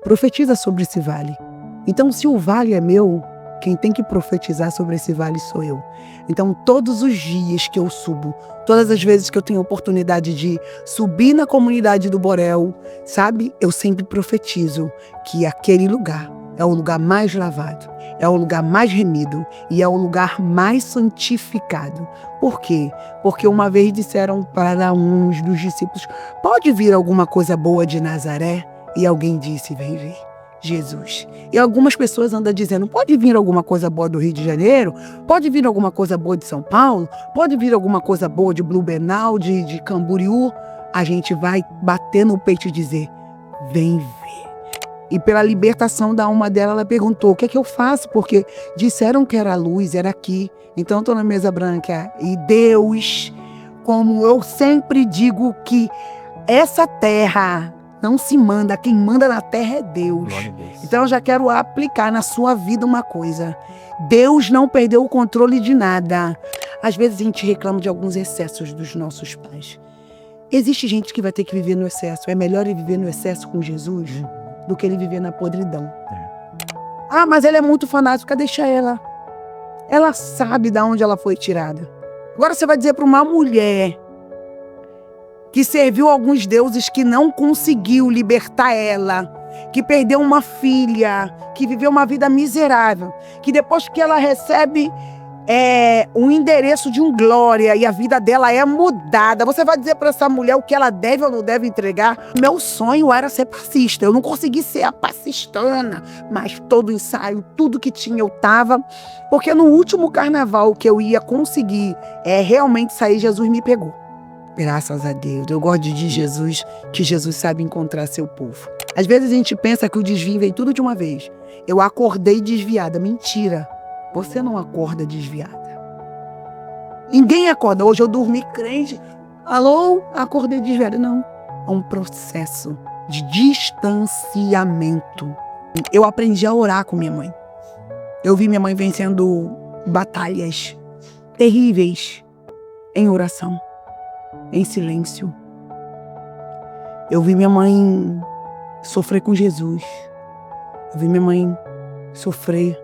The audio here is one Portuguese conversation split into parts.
profetiza sobre esse vale. Então, se o vale é meu, quem tem que profetizar sobre esse vale sou eu. Então, todos os dias que eu subo, todas as vezes que eu tenho oportunidade de subir na comunidade do Borel, sabe? Eu sempre profetizo que aquele lugar é o lugar mais lavado, é o lugar mais remido e é o lugar mais santificado. Por quê? Porque uma vez disseram para uns dos discípulos, pode vir alguma coisa boa de Nazaré? E alguém disse, vem ver. Jesus. E algumas pessoas andam dizendo, pode vir alguma coisa boa do Rio de Janeiro? Pode vir alguma coisa boa de São Paulo? Pode vir alguma coisa boa de Blumenau, de Camboriú? A gente vai bater no peito e dizer, vem ver. E pela libertação da alma dela, ela perguntou, o que é que eu faço? Porque disseram que era luz, era aqui. Então estou na mesa branca. E Deus, como eu sempre digo que essa terra não se manda, quem manda na terra é Deus. Então eu já quero aplicar na sua vida uma coisa. Deus não perdeu o controle de nada. Às vezes a gente reclama de alguns excessos dos nossos pais. Existe gente que vai ter que viver no excesso. É melhor ele viver no excesso com Jesus do que ele viver na podridão. Ah, mas ela é muito fanática, deixa ela. Ela sabe de onde ela foi tirada. Agora você vai dizer para uma mulher que serviu alguns deuses que não conseguiu libertar ela, que perdeu uma filha, que viveu uma vida miserável, que depois que ela recebe o endereço de um glória e a vida dela é mudada, você vai dizer para essa mulher o que ela deve ou não deve entregar? Meu sonho era ser passista, eu não consegui ser a passistana, mas todo ensaio, tudo que tinha eu tava, porque no último carnaval que eu ia conseguir realmente sair, Jesus me pegou. Graças a Deus. Eu gosto de Jesus, que Jesus sabe encontrar seu povo. Às vezes a gente pensa que o desvio vem tudo de uma vez. Eu acordei desviada. Mentira. Você não acorda desviada. Ninguém acorda. Hoje eu dormi crente. Alô? Acordei desviada. Não. É um processo de distanciamento. Eu aprendi a orar com minha mãe. Eu vi minha mãe vencendo batalhas terríveis em oração. Em silêncio. Eu vi minha mãe sofrer com Jesus. Eu vi minha mãe sofrer.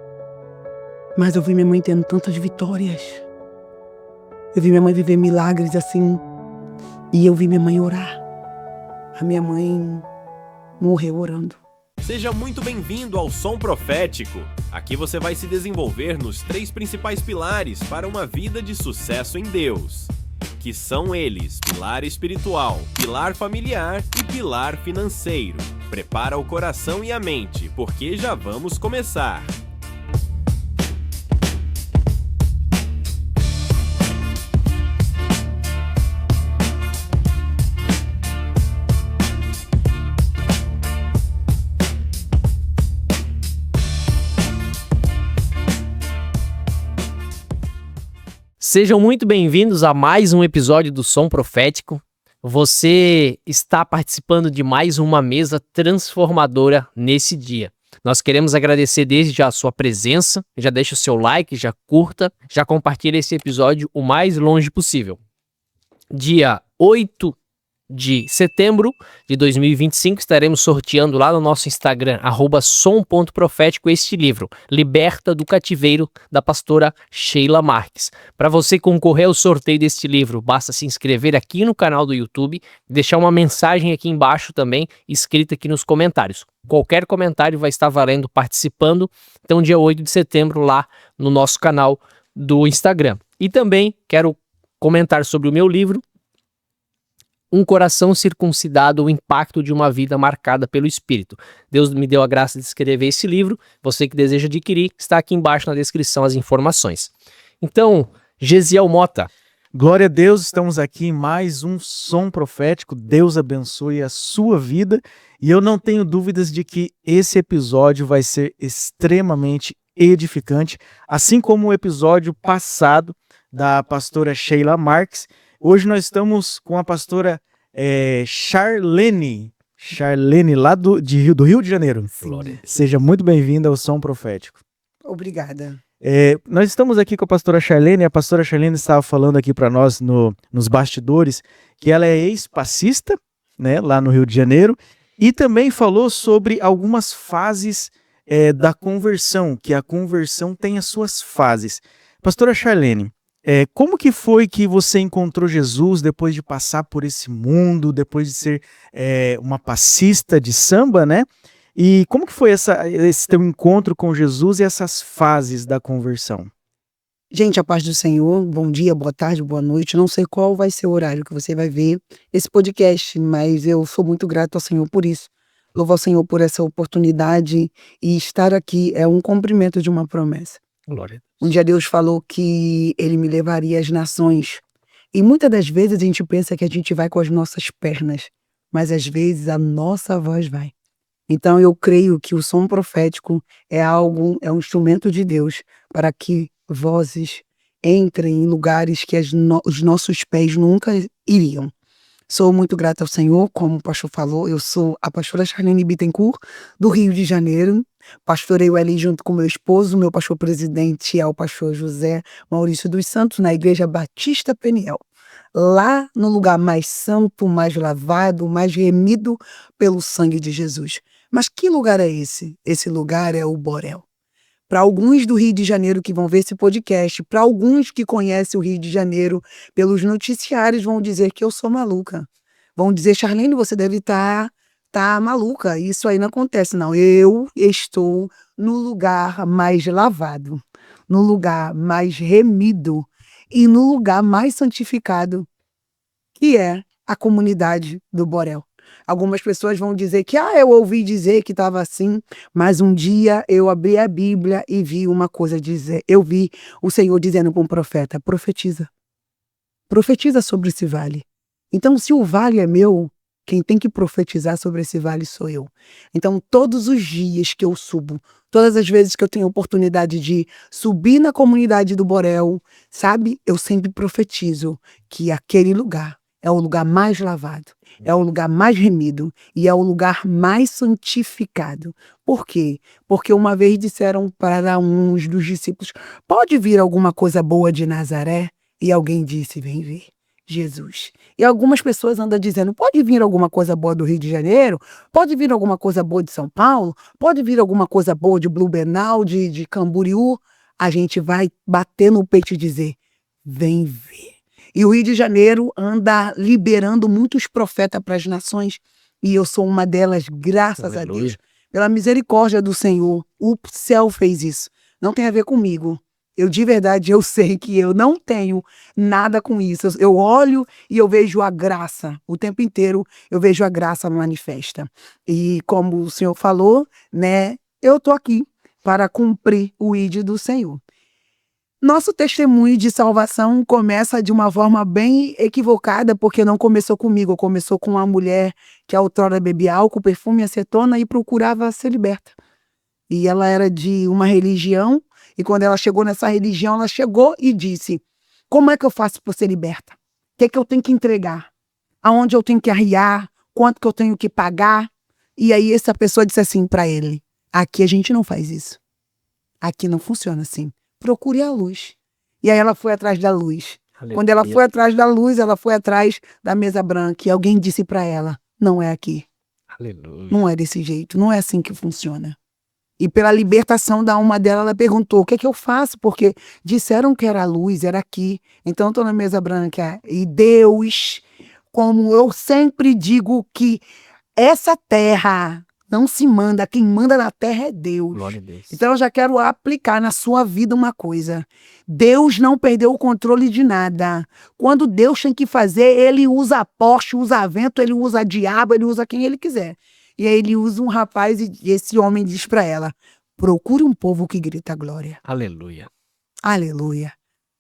Mas eu vi minha mãe tendo tantas vitórias. Eu vi minha mãe viver milagres assim. E eu vi minha mãe orar. A minha mãe morreu orando. Seja muito bem-vindo ao Som Profético. Aqui você vai se desenvolver nos 3 principais pilares para uma vida de sucesso em Deus. Que são eles, pilar espiritual, pilar familiar e pilar financeiro. Prepara o coração e a mente, porque já vamos começar. Sejam muito bem-vindos a mais um episódio do Som Profético. Você está participando de mais uma mesa transformadora nesse dia. Nós queremos agradecer desde já a sua presença. Já deixa o seu like, já curta, já compartilha esse episódio o mais longe possível. Dia 8 de setembro de 2025, estaremos sorteando lá no nosso Instagram, @som.profético, este livro, Liberta do Cativeiro, da pastora Sheila Marques. Para você concorrer ao sorteio deste livro, basta se inscrever aqui no canal do YouTube, deixar uma mensagem aqui embaixo também, escrita aqui nos comentários. Qualquer comentário vai estar valendo, participando. Então, dia 8 de setembro, lá no nosso canal do Instagram. E também quero comentar sobre o meu livro, Um Coração Circuncidado, o Impacto de uma Vida Marcada pelo Espírito. Deus me deu a graça de escrever esse livro. Você que deseja adquirir, está aqui embaixo na descrição as informações. Então, Gesiel Mota. Glória a Deus, estamos aqui em mais um Som Profético. Deus abençoe a sua vida. E eu não tenho dúvidas de que esse episódio vai ser extremamente edificante, assim como o episódio passado da pastora Sheila Marques. Hoje nós estamos com a pastora Charlene lá do Rio de Janeiro. Sim. Seja muito bem-vinda ao Som Profético. Obrigada. Nós estamos aqui com a pastora Charlene. A pastora Charlene estava falando aqui para nós nos bastidores que ela é ex-passista, né, lá no Rio de Janeiro, E também falou sobre algumas fases da conversão, que a conversão tem as suas fases. Pastora Charlene, como que foi que você encontrou Jesus depois de passar por esse mundo, depois de ser uma passista de samba, né? E como que foi esse teu encontro com Jesus e essas fases da conversão? Gente, a paz do Senhor, bom dia, boa tarde, boa noite. Não sei qual vai ser o horário que você vai ver esse podcast, mas eu sou muito grato ao Senhor por isso. Louvo ao Senhor por essa oportunidade e estar aqui é um cumprimento de uma promessa. Glória. Um dia Deus falou que Ele me levaria às nações. E muitas das vezes a gente pensa que a gente vai com as nossas pernas, mas às vezes a nossa voz vai. Então eu creio que o som profético é um instrumento de Deus para que vozes entrem em lugares que os nossos pés nunca iriam. Sou muito grata ao Senhor, como o pastor falou, eu sou a pastora Charlene Bittencourt, do Rio de Janeiro. Pastoreio ali junto com meu esposo, meu pastor presidente é o pastor José Maurício dos Santos, na Igreja Batista Peniel. Lá no lugar mais santo, mais lavado, mais remido pelo sangue de Jesus. Mas que lugar é esse? Esse lugar é o Borel. Para alguns do Rio de Janeiro que vão ver esse podcast, para alguns que conhecem o Rio de Janeiro pelos noticiários, vão dizer que eu sou maluca. Vão dizer, Charlene, você deve estar maluca. Isso aí não acontece, não. Eu estou no lugar mais lavado, no lugar mais remido e no lugar mais santificado, que é a comunidade do Borel. Algumas pessoas vão dizer que, eu ouvi dizer que estava assim, mas um dia eu abri a Bíblia e vi uma coisa dizer, eu vi o Senhor dizendo para um profeta, profetiza sobre esse vale. Então, se o vale é meu, quem tem que profetizar sobre esse vale sou eu. Então, todos os dias que eu subo, todas as vezes que eu tenho oportunidade de subir na comunidade do Borel, sabe, eu sempre profetizo que aquele lugar é o lugar mais lavado, é o lugar mais remido e é o lugar mais santificado. Por quê? Porque uma vez disseram para uns dos discípulos, pode vir alguma coisa boa de Nazaré? E alguém disse, vem ver, Jesus. E algumas pessoas andam dizendo, pode vir alguma coisa boa do Rio de Janeiro? Pode vir alguma coisa boa de São Paulo? Pode vir alguma coisa boa de Blumenau, de Camboriú? A gente vai bater no peito e dizer, vem ver. E o Rio de Janeiro anda liberando muitos profetas para as nações. E eu sou uma delas, graças a Deus. Pela misericórdia do Senhor, o céu fez isso. Não tem a ver comigo. Eu, de verdade, eu sei que eu não tenho nada com isso. Eu olho e eu vejo a graça. O tempo inteiro eu vejo a graça manifesta. E como o Senhor falou, né, eu estou aqui para cumprir o ID do Senhor. Nosso testemunho de salvação começa de uma forma bem equivocada, porque não começou comigo, começou com uma mulher que outrora bebia álcool, perfume, acetona e procurava ser liberta. E ela era de uma religião, e quando ela chegou nessa religião, ela chegou e disse, como é que eu faço para ser liberta? O que é que eu tenho que entregar? Aonde eu tenho que arriar? Quanto que eu tenho que pagar? E aí essa pessoa disse assim para ele, aqui a gente não faz isso. Aqui não funciona assim. Procure a luz. E aí ela foi atrás da luz. Aleluia. Quando ela foi atrás da luz, ela foi atrás da mesa branca. E alguém disse para ela, não é aqui. Aleluia. Não é desse jeito, não é assim que funciona. E pela libertação da alma dela, ela perguntou, o que é que eu faço? Porque disseram que era a luz, era aqui. Então eu estou na mesa branca. E Deus, como eu sempre digo que essa terra não se manda, quem manda na terra é Deus. Glória a Deus. Então eu já quero aplicar na sua vida uma coisa. Deus não perdeu o controle de nada. Quando Deus tem que fazer, ele usa poste, usa vento, ele usa diabo, ele usa quem ele quiser. E aí ele usa um rapaz e esse homem diz para ela, procure um povo que grita glória. Aleluia. Aleluia.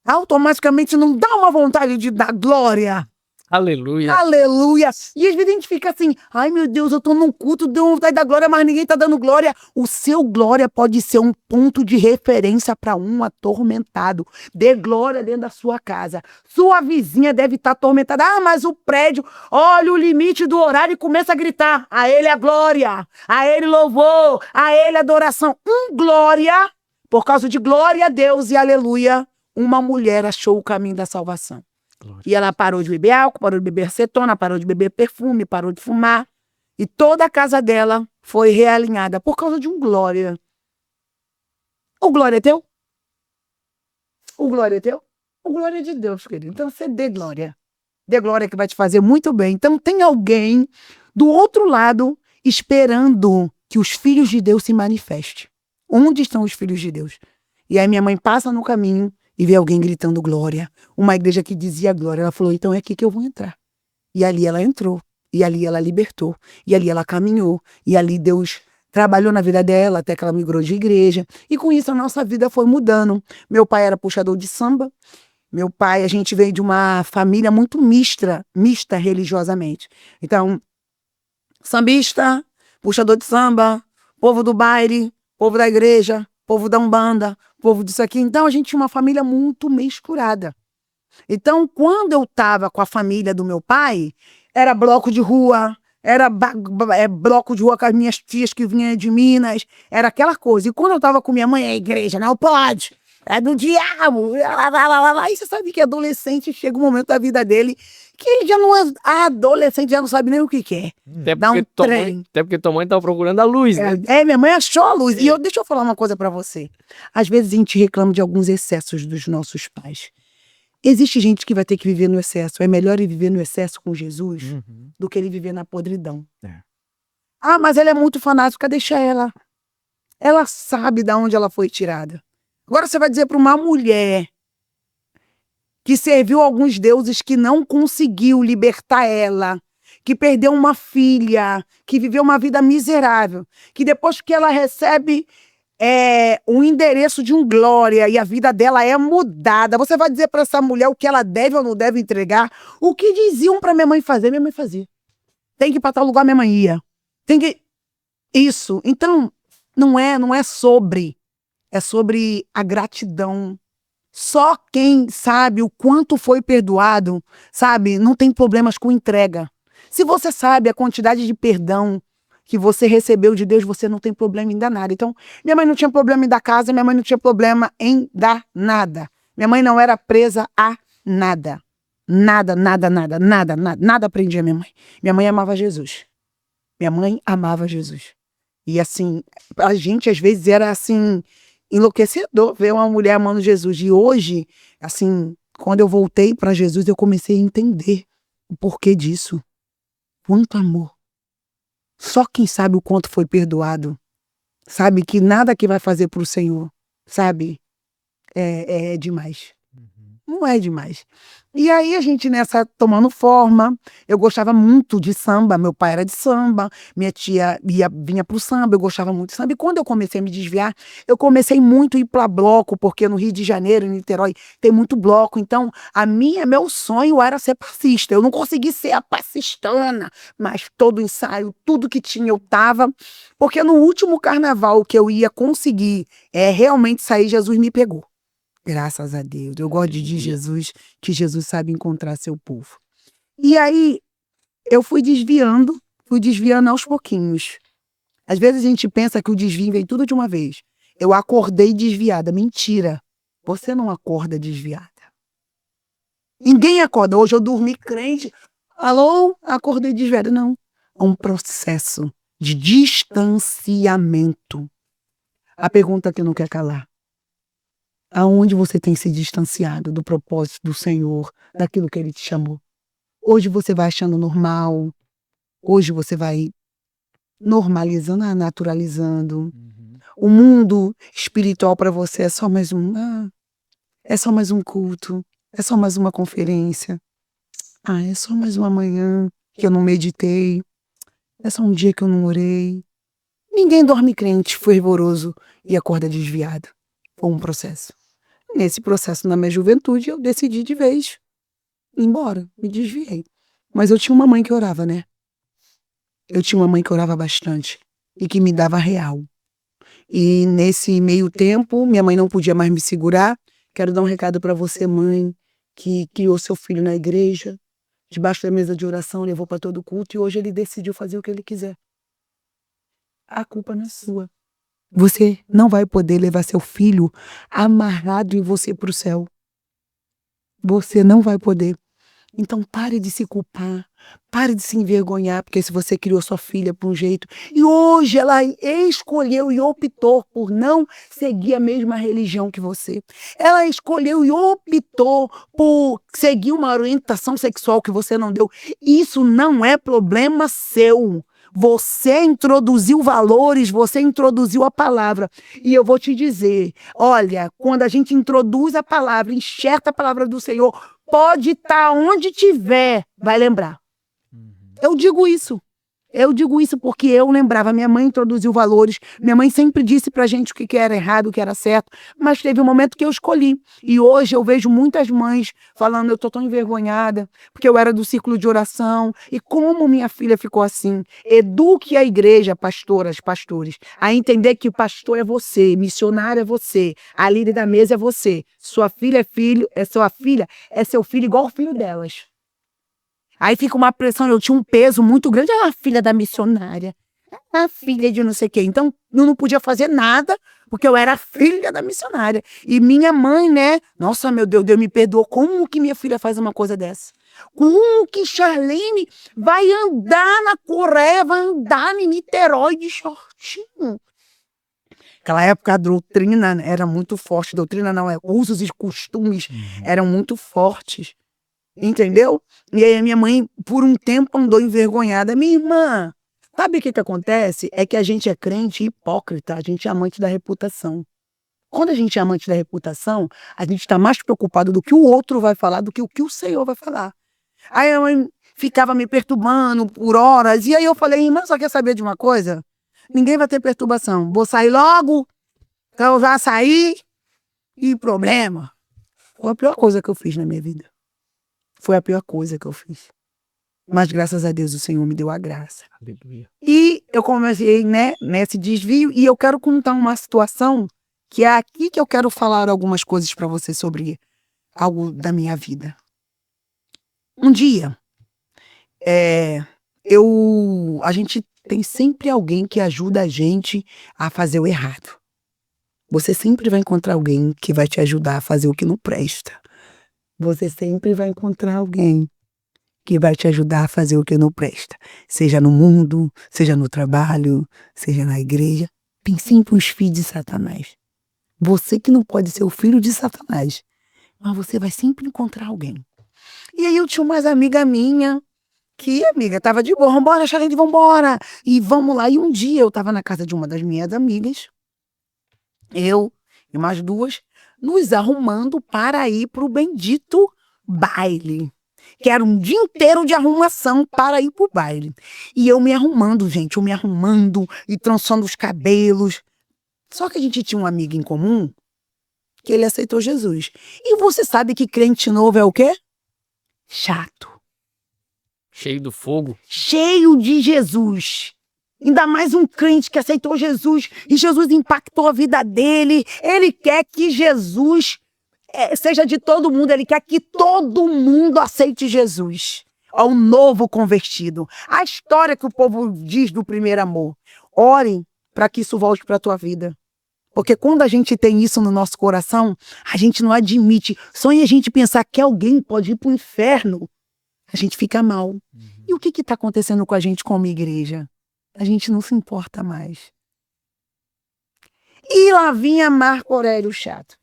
Automaticamente não dá uma vontade de dar glória. Aleluia. Aleluia. E às vezes a gente fica assim, ai meu Deus, eu tô num culto, deu vontade da glória, mas ninguém tá dando glória. O seu glória pode ser um ponto de referência para um atormentado. Dê glória dentro da sua casa. Sua vizinha deve estar atormentada. Ah, mas o prédio, olha o limite do horário e começa a gritar. A ele a glória, a ele louvor, a ele adoração. Glória, por causa de glória a Deus e aleluia, uma mulher achou o caminho da salvação. E ela parou de beber álcool, parou de beber acetona, parou de beber perfume, parou de fumar. E toda a casa dela foi realinhada por causa de um glória. O glória é teu? O glória é teu? O glória é de Deus, querido. Então você dê glória. Dê glória que vai te fazer muito bem. Então tem alguém do outro lado esperando que os filhos de Deus se manifestem. Onde estão os filhos de Deus? E aí minha mãe passa no caminho e vê alguém gritando glória. Uma igreja que dizia glória. Ela falou, então é aqui que eu vou entrar. E ali ela entrou. E ali ela libertou. E ali ela caminhou. E ali Deus trabalhou na vida dela até que ela migrou de igreja. E com isso a nossa vida foi mudando. Meu pai era puxador de samba. Meu pai, a gente veio de uma família muito mista religiosamente. Então, sambista, puxador de samba, povo do baile, povo da igreja, povo da Umbanda, povo disso aqui. Então, a gente tinha uma família muito misturada. Então, quando eu estava com a família do meu pai, era bloco de rua, era bloco de rua com as minhas tias que vinham de Minas, era aquela coisa. E quando eu estava com minha mãe, é igreja, não pode. É do diabo. E você sabe que adolescente chega um momento da vida dele que ele já não é adolescente, já não sabe nem o que quer. Até porque tua mãe tava procurando a luz, né? Minha mãe achou a luz. E deixa eu falar uma coisa pra você. Às vezes a gente reclama de alguns excessos dos nossos pais. Existe gente que vai ter que viver no excesso. É melhor ele viver no excesso com Jesus do que ele viver na podridão. Ah, mas ela é muito fanática, deixa ela. Ela sabe de onde ela foi tirada. Agora você vai dizer para uma mulher que serviu alguns deuses que não conseguiu libertar ela, que perdeu uma filha, que viveu uma vida miserável, que depois que ela recebe o endereço de um glória e a vida dela é mudada, você vai dizer para essa mulher o que ela deve ou não deve entregar? O que diziam para minha mãe fazer, minha mãe fazia. Tem que ir para tal lugar, minha mãe ia. Tem que... Isso. Então, não é sobre... É sobre a gratidão. Só quem sabe o quanto foi perdoado, sabe, não tem problemas com entrega. Se você sabe a quantidade de perdão que você recebeu de Deus, você não tem problema em dar nada. Então, minha mãe não tinha problema em dar casa, minha mãe não tinha problema em dar nada. Minha mãe não era presa a nada. Nada prendia minha mãe. Minha mãe amava Jesus. Minha mãe amava Jesus. E assim, a gente às vezes era assim... enlouquecedor ver uma mulher amando Jesus. E hoje, assim, quando eu voltei para Jesus, eu comecei a entender o porquê disso. Quanto amor. Só quem sabe o quanto foi perdoado, sabe que nada que vai fazer para o Senhor, sabe, é demais. Não é demais. E aí a gente nessa tomando forma, eu gostava muito de samba, meu pai era de samba, minha tia vinha pro samba, eu gostava muito de samba. E quando eu comecei a me desviar, eu comecei muito a ir para bloco, porque no Rio de Janeiro, em Niterói, tem muito bloco. Então, meu sonho era ser passista. Eu não consegui ser a passistana, mas todo ensaio, tudo que tinha eu tava. Porque no último carnaval que eu ia conseguir realmente sair, Jesus me pegou. Graças a Deus. Eu gosto de Jesus, que Jesus sabe encontrar seu povo. E aí, eu fui desviando aos pouquinhos. Às vezes a gente pensa que o desvio vem tudo de uma vez. Eu acordei desviada. Mentira. Você não acorda desviada. Ninguém acorda. Hoje eu dormi crente. Alô? Acordei desviada. Não. É um processo de distanciamento. A pergunta que não quer calar. Aonde você tem se distanciado do propósito do Senhor, daquilo que Ele te chamou? Hoje você vai achando normal, hoje você vai normalizando, naturalizando. O mundo espiritual para você é só mais é só mais um culto, é só mais uma conferência, é só mais uma manhã que eu não meditei, é só um dia que eu não orei. Ninguém dorme crente, fervoroso e acorda desviado. Foi um processo. Nesse processo, na minha juventude, eu decidi de vez ir embora, me desviei. Mas eu tinha uma mãe que orava, né? Eu tinha uma mãe que orava bastante e que me dava real. E nesse meio tempo, minha mãe não podia mais me segurar. Quero dar um recado para você, mãe, que criou seu filho na igreja, debaixo da mesa de oração, levou para todo culto e hoje ele decidiu fazer o que ele quiser. A culpa não é sua. Você não vai poder levar seu filho amarrado em você para o céu. Você não vai poder. Então pare de se culpar, pare de se envergonhar, porque se você criou sua filha por um jeito e hoje ela escolheu e optou por não seguir a mesma religião que você, ela escolheu e optou por seguir uma orientação sexual que você não deu, isso não é problema seu. Você introduziu valores, você introduziu a palavra. E eu vou te dizer, olha, quando a gente introduz a palavra, enxerta a palavra do Senhor, pode estar onde tiver, vai lembrar. Eu digo isso porque eu lembrava, minha mãe introduziu valores, minha mãe sempre disse pra gente o que era errado, o que era certo, mas teve um momento que eu escolhi. E hoje eu vejo muitas mães falando, eu tô tão envergonhada, porque eu era do círculo de oração, e como minha filha ficou assim. Eduque a igreja, pastoras, pastores, a entender que o pastor é você, missionário é você, a líder da mesa é você, sua filha é seu filho igual o filho delas. Aí fica uma pressão, eu tinha um peso muito grande, a filha da missionária, a filha de não sei quem. Então, eu não podia fazer nada, porque eu era filha da missionária. E minha mãe, né? Nossa, meu Deus, Deus me perdoou. Como que minha filha faz uma coisa dessa? Como que Charlene vai andar na Coreia, vai andar em Niterói de shortinho? Naquela época a doutrina era muito forte. Doutrina não, usos e costumes eram muito fortes. Entendeu? E aí a minha mãe, por um tempo, andou envergonhada. Minha irmã, sabe o que acontece? É que a gente é crente hipócrita, a gente é amante da reputação. Quando a gente é amante da reputação, a gente está mais preocupado do que o outro vai falar, do que o Senhor vai falar. Aí a mãe ficava me perturbando por horas, e aí eu falei, irmã, só quer saber de uma coisa? Ninguém vai ter perturbação. Vou sair logo, eu já saí, e problema. Foi a pior coisa que eu fiz na minha vida. Foi a pior coisa que eu fiz. Mas graças a Deus o Senhor me deu a graça. Aleluia. E eu comecei, né, nesse desvio e eu quero contar uma situação que é aqui que eu quero falar algumas coisas para você sobre algo da minha vida. Um dia, a gente tem sempre alguém que ajuda a gente a fazer o errado. Você sempre vai encontrar alguém que vai te ajudar a fazer o que não presta. Você sempre vai encontrar alguém que vai te ajudar a fazer o que não presta. Seja no mundo, seja no trabalho, seja na igreja. Tem sempre os filhos de Satanás. Você que não pode ser o filho de Satanás, mas você vai sempre encontrar alguém. E aí eu tinha umas amigas minhas, que amiga, tava de boa, vambora, Charlene, vambora. E vamos lá. E um dia eu tava na casa de uma das minhas amigas, eu e mais duas, nos arrumando para ir para o bendito baile. Que era um dia inteiro de arrumação para ir para o baile. E eu me arrumando, gente, e trançando os cabelos. Só que a gente tinha um amigo em comum que ele aceitou Jesus. E você sabe que crente novo é o quê? Chato. Cheio do fogo. Cheio de Jesus. Ainda mais um crente que aceitou Jesus e Jesus impactou a vida dele. Ele quer que Jesus seja de todo mundo. Ele quer que todo mundo aceite Jesus. Ó, um novo convertido. A história que o povo diz do primeiro amor. Orem para que isso volte para a tua vida. Porque quando a gente tem isso no nosso coração, a gente não admite. Só em a gente pensar que alguém pode ir para o inferno, a gente fica mal. E o que está acontecendo com a gente como igreja? A gente não se importa mais. E lá vinha Marco Aurélio Chato.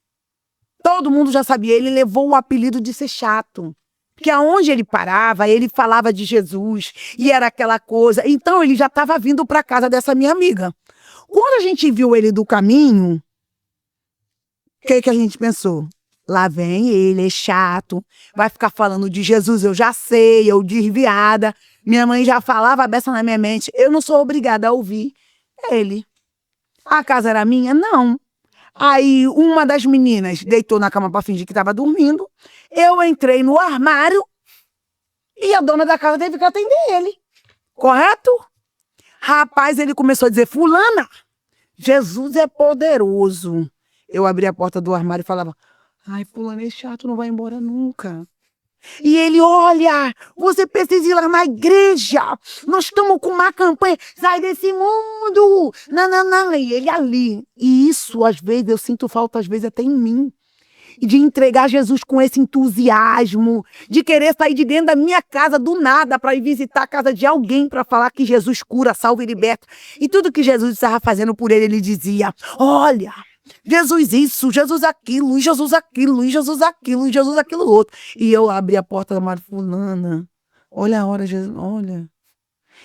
Todo mundo já sabia, ele levou o apelido de ser chato. Porque aonde ele parava, ele falava de Jesus, e era aquela coisa. Então ele já estava vindo para casa dessa minha amiga. Quando a gente viu ele do caminho, o que a gente pensou? Lá vem ele, é chato, vai ficar falando de Jesus, eu já sei, eu desviada. Minha mãe já falava a beça na minha mente, eu não sou obrigada a ouvir ele. A casa era minha? Não. Aí uma das meninas deitou na cama para fingir que estava dormindo, eu entrei no armário e a dona da casa teve que atender ele. Correto? Rapaz, ele começou a dizer, fulana, Jesus é poderoso. Eu abri a porta do armário e falava, ai, fulano, esse chato não vai embora nunca. E ele, olha, você precisa ir lá na igreja. Nós estamos com uma campanha, sai desse mundo. Não. E ele ali. E isso, às vezes, eu sinto falta, às vezes, até em mim. e de entregar Jesus com esse entusiasmo, de querer sair de dentro da minha casa do nada para ir visitar a casa de alguém para falar que Jesus cura, salva e liberta. E tudo que Jesus estava fazendo por ele, ele dizia: olha, Jesus isso, Jesus aquilo, e Jesus aquilo, e Jesus aquilo, e Jesus aquilo outro. E eu abri a porta da Maria Fulana. Olha a hora, Jesus, olha.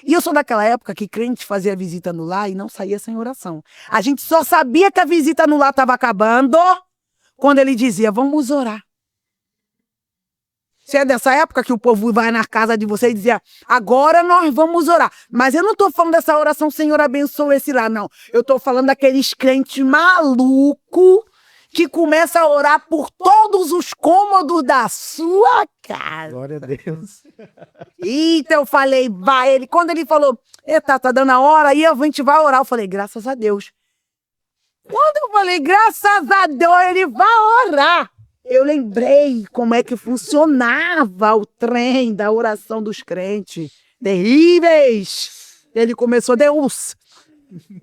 E eu sou daquela época que crente fazia visita no lar e não saía sem oração. A gente só sabia que a visita no lar estava acabando quando ele dizia: vamos orar. Você é dessa época que o povo vai na casa de você e dizia: agora nós vamos orar. Mas eu não estou falando dessa oração, Senhor abençoa esse lá, não. Eu estou falando daqueles crentes malucos que começa a orar por todos os cômodos da sua casa. Glória a Deus. Eita, eu falei, vai. Quando ele falou: eita, tá dando a hora, aí a gente vai orar. Eu falei: graças a Deus. Quando eu falei, graças a Deus, ele vai orar, eu lembrei como é que funcionava o trem da oração dos crentes. Terríveis. Ele começou: Deus,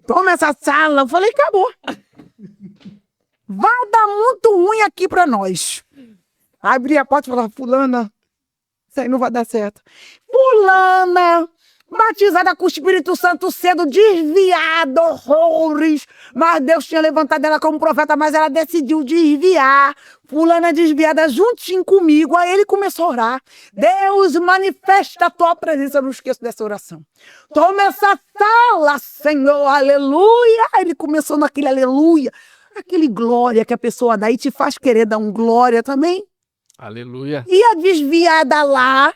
toma essa sala. Eu falei: acabou. Vai dar muito ruim aqui pra nós. Abri a porta e falei: fulana, isso aí não vai dar certo. Fulana, batizada com o Espírito Santo cedo, desviada, horrores. Mas Deus tinha levantado ela como profeta, mas ela decidiu desviar. Fulana desviada juntinho comigo. Aí ele começou a orar: Deus, manifesta a tua presença. Eu não esqueço dessa oração. Toma essa sala, Senhor, aleluia. Aí ele começou naquele aleluia, aquele glória que a pessoa dá e te faz querer dar um glória também. Aleluia. E a desviada lá,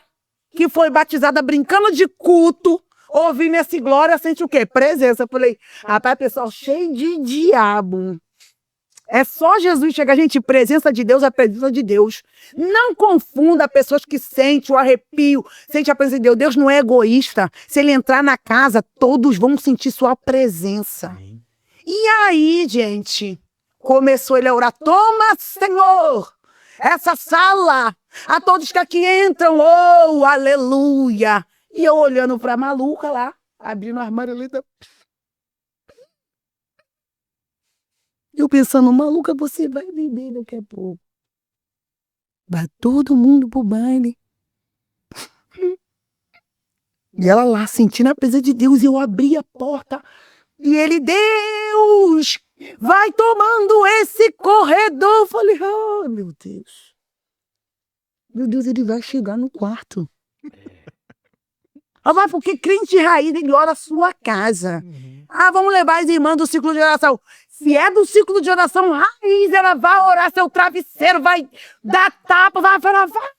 que foi batizada brincando de culto, ouvindo esse glória, sente o quê? Presença. Eu falei: rapaz, pessoal, cheio de diabo. É só Jesus chegar, gente, presença de Deus é presença de Deus. Não confunda pessoas que sentem o arrepio, sentem a presença de Deus. Deus não é egoísta. Se ele entrar na casa, todos vão sentir sua presença. Amém. E aí, gente, começou ele a orar: toma, Senhor, essa sala, a todos que aqui entram, oh, aleluia. E eu olhando para a maluca lá, abrindo o armário ali. Eu pensando: maluca, você vai beber daqui a pouco. Vai todo mundo pro baile. E ela lá, sentindo a presença de Deus, e eu abri a porta. E ele: Deus, vai tomando esse corredor. Eu falei: oh, meu Deus. Meu Deus, ele vai chegar no quarto. Ah, mas porque crente raiz, ele ora a sua casa. Ah, vamos levar as irmãs do ciclo de oração. Se é do ciclo de oração raiz, ela vai orar seu travesseiro, vai dar tapa, vai falar, vai.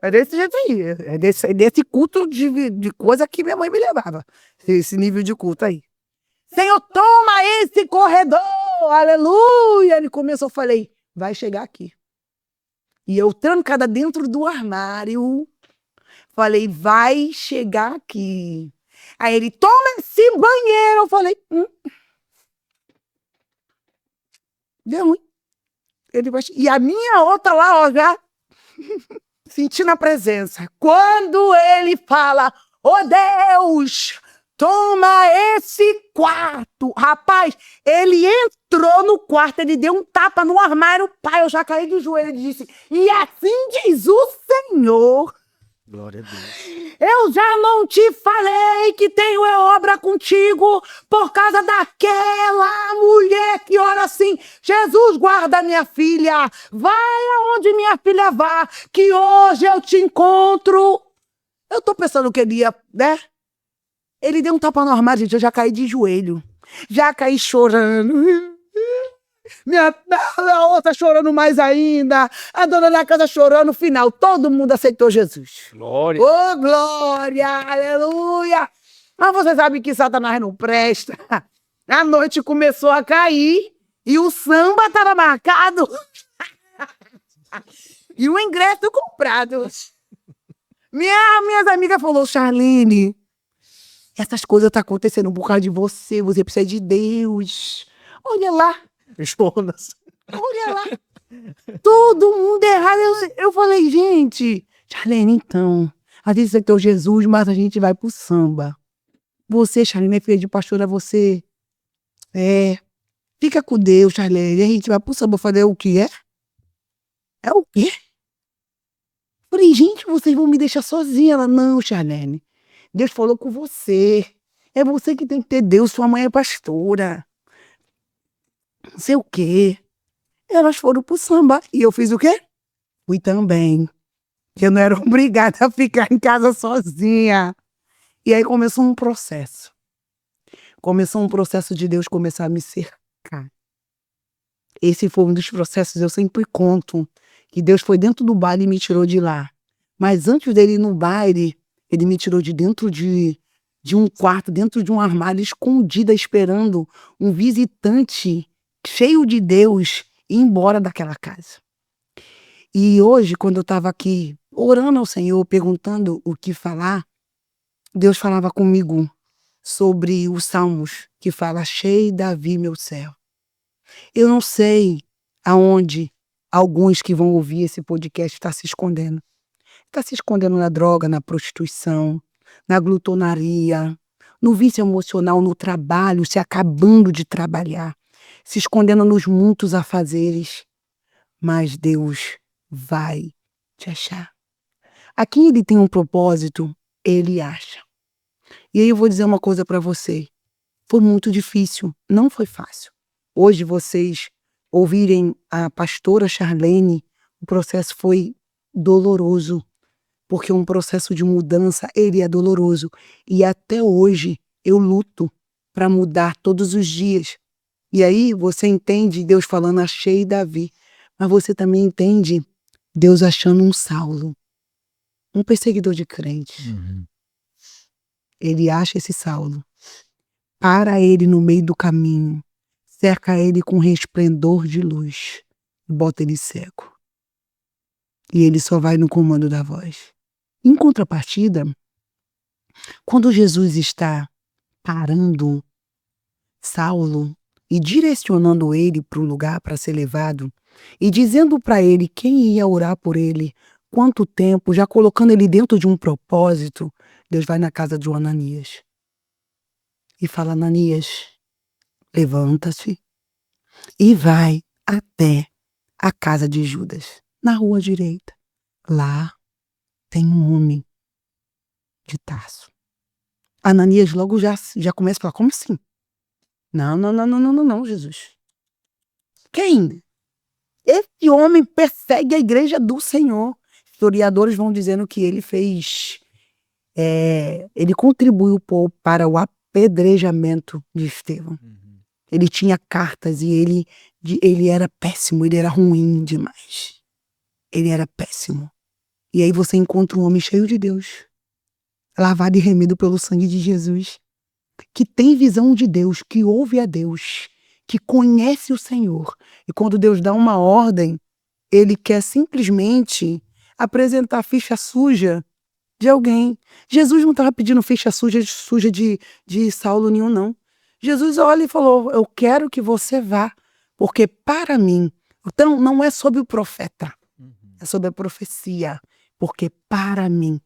É desse jeito aí. É desse culto de coisa que minha mãe me levava. Esse nível de culto aí. Senhor, toma esse corredor, aleluia. Ele começou, eu falei: vai chegar aqui. E eu trancada dentro do armário, falei: vai chegar aqui. Aí ele: toma esse banheiro. Eu falei: deu ruim. Ele vai... E a minha outra lá, ó, já sentindo a presença. Quando ele fala: ô Deus, toma esse quarto. Rapaz, ele entrou no quarto, ele deu um tapa no armário. Pai, eu já caí de joelho. Ele disse: e assim diz o Senhor. Glória a Deus. Eu já não te falei que tenho obra contigo por causa daquela mulher que ora assim: Jesus, guarda minha filha, vai aonde minha filha vá, que hoje eu te encontro. Eu tô pensando que ele ia, né? Ele deu um tapa no armário, gente, eu já caí de joelho, já caí chorando. A outra chorando mais ainda, a dona da casa chorando. No final, todo mundo aceitou Jesus. Glória. Oh, glória, aleluia. Mas você sabe que Satanás não presta. A noite começou a cair e o samba estava marcado. E o ingresso comprado. Minhas amigas falaram: Charlene, essas coisas estão acontecendo por causa de você. Você precisa de Deus. Olha lá. Jonas. Olha lá. Todo mundo errado. Eu falei: gente, Charlene, então, a gente aceitou Jesus, mas a gente vai pro samba. Você, Charlene, é filha de pastora, você Fica com Deus, Charlene. A gente vai pro samba fazer o que é? É o quê? Falei, gente, vocês vão me deixar sozinha. Ela, não, Charlene. Deus falou com você. É você que tem que ter Deus. Sua mãe é pastora. Não sei o quê. Elas foram pro samba. E eu fiz o quê? Fui também. Eu não era obrigada a ficar em casa sozinha. E aí começou um processo. Começou um processo de Deus começar a me cercar. Esse foi um dos processos, eu sempre conto, que Deus foi dentro do baile e me tirou de lá. Mas antes dele ir no baile, ele me tirou de dentro de um quarto, dentro de um armário, escondida, esperando um visitante cheio de Deus ir embora daquela casa. E hoje, quando eu estava aqui orando ao Senhor, perguntando o que falar, Deus falava comigo sobre os Salmos, que fala, achei Davi meu céu. Eu não sei aonde alguns que vão ouvir esse podcast estão se escondendo. Está se escondendo na droga, na prostituição, na glutonaria, no vício emocional, no trabalho, se acabando de trabalhar, se escondendo nos muitos afazeres. Mas Deus vai te achar. A quem ele tem um propósito, ele acha. E aí eu vou dizer uma coisa para você. Foi muito difícil, não foi fácil. Hoje vocês ouvirem a pastora Charlene, o processo foi doloroso, porque um processo de mudança, ele é doloroso. E até hoje eu luto para mudar todos os dias. E aí você entende Deus falando, achei Davi. Mas você também entende Deus achando um Saulo, um perseguidor de crentes. Ele acha esse Saulo, para ele no meio do caminho, cerca ele com resplendor de luz, bota ele cego. E ele só vai no comando da voz. Em contrapartida, quando Jesus está parando Saulo e direcionando ele para o lugar para ser levado, e dizendo para ele quem ia orar por ele, quanto tempo, já colocando ele dentro de um propósito, Deus vai na casa de Ananias e fala, Ananias, levanta-se e vai até a casa de Judas, na rua direita. Lá tem um homem de Tarso. Ananias logo já começa a falar, como assim? Não, Jesus. Quem? Esse homem persegue a igreja do Senhor. Historiadores vão dizendo que ele fez, ele contribuiu para o apedrejamento de Estevão. Ele tinha cartas e ele era péssimo, ele era ruim demais. Ele era péssimo. E aí você encontra um homem cheio de Deus, lavado e remido pelo sangue de Jesus, que tem visão de Deus, que ouve a Deus, que conhece o Senhor. E quando Deus dá uma ordem, ele quer simplesmente apresentar a ficha suja de alguém. Jesus não estava pedindo ficha suja de Saulo nenhum, não. Jesus olha e falou, eu quero que você vá, porque para mim, então não é sobre o profeta, é sobre a profecia, porque para mim,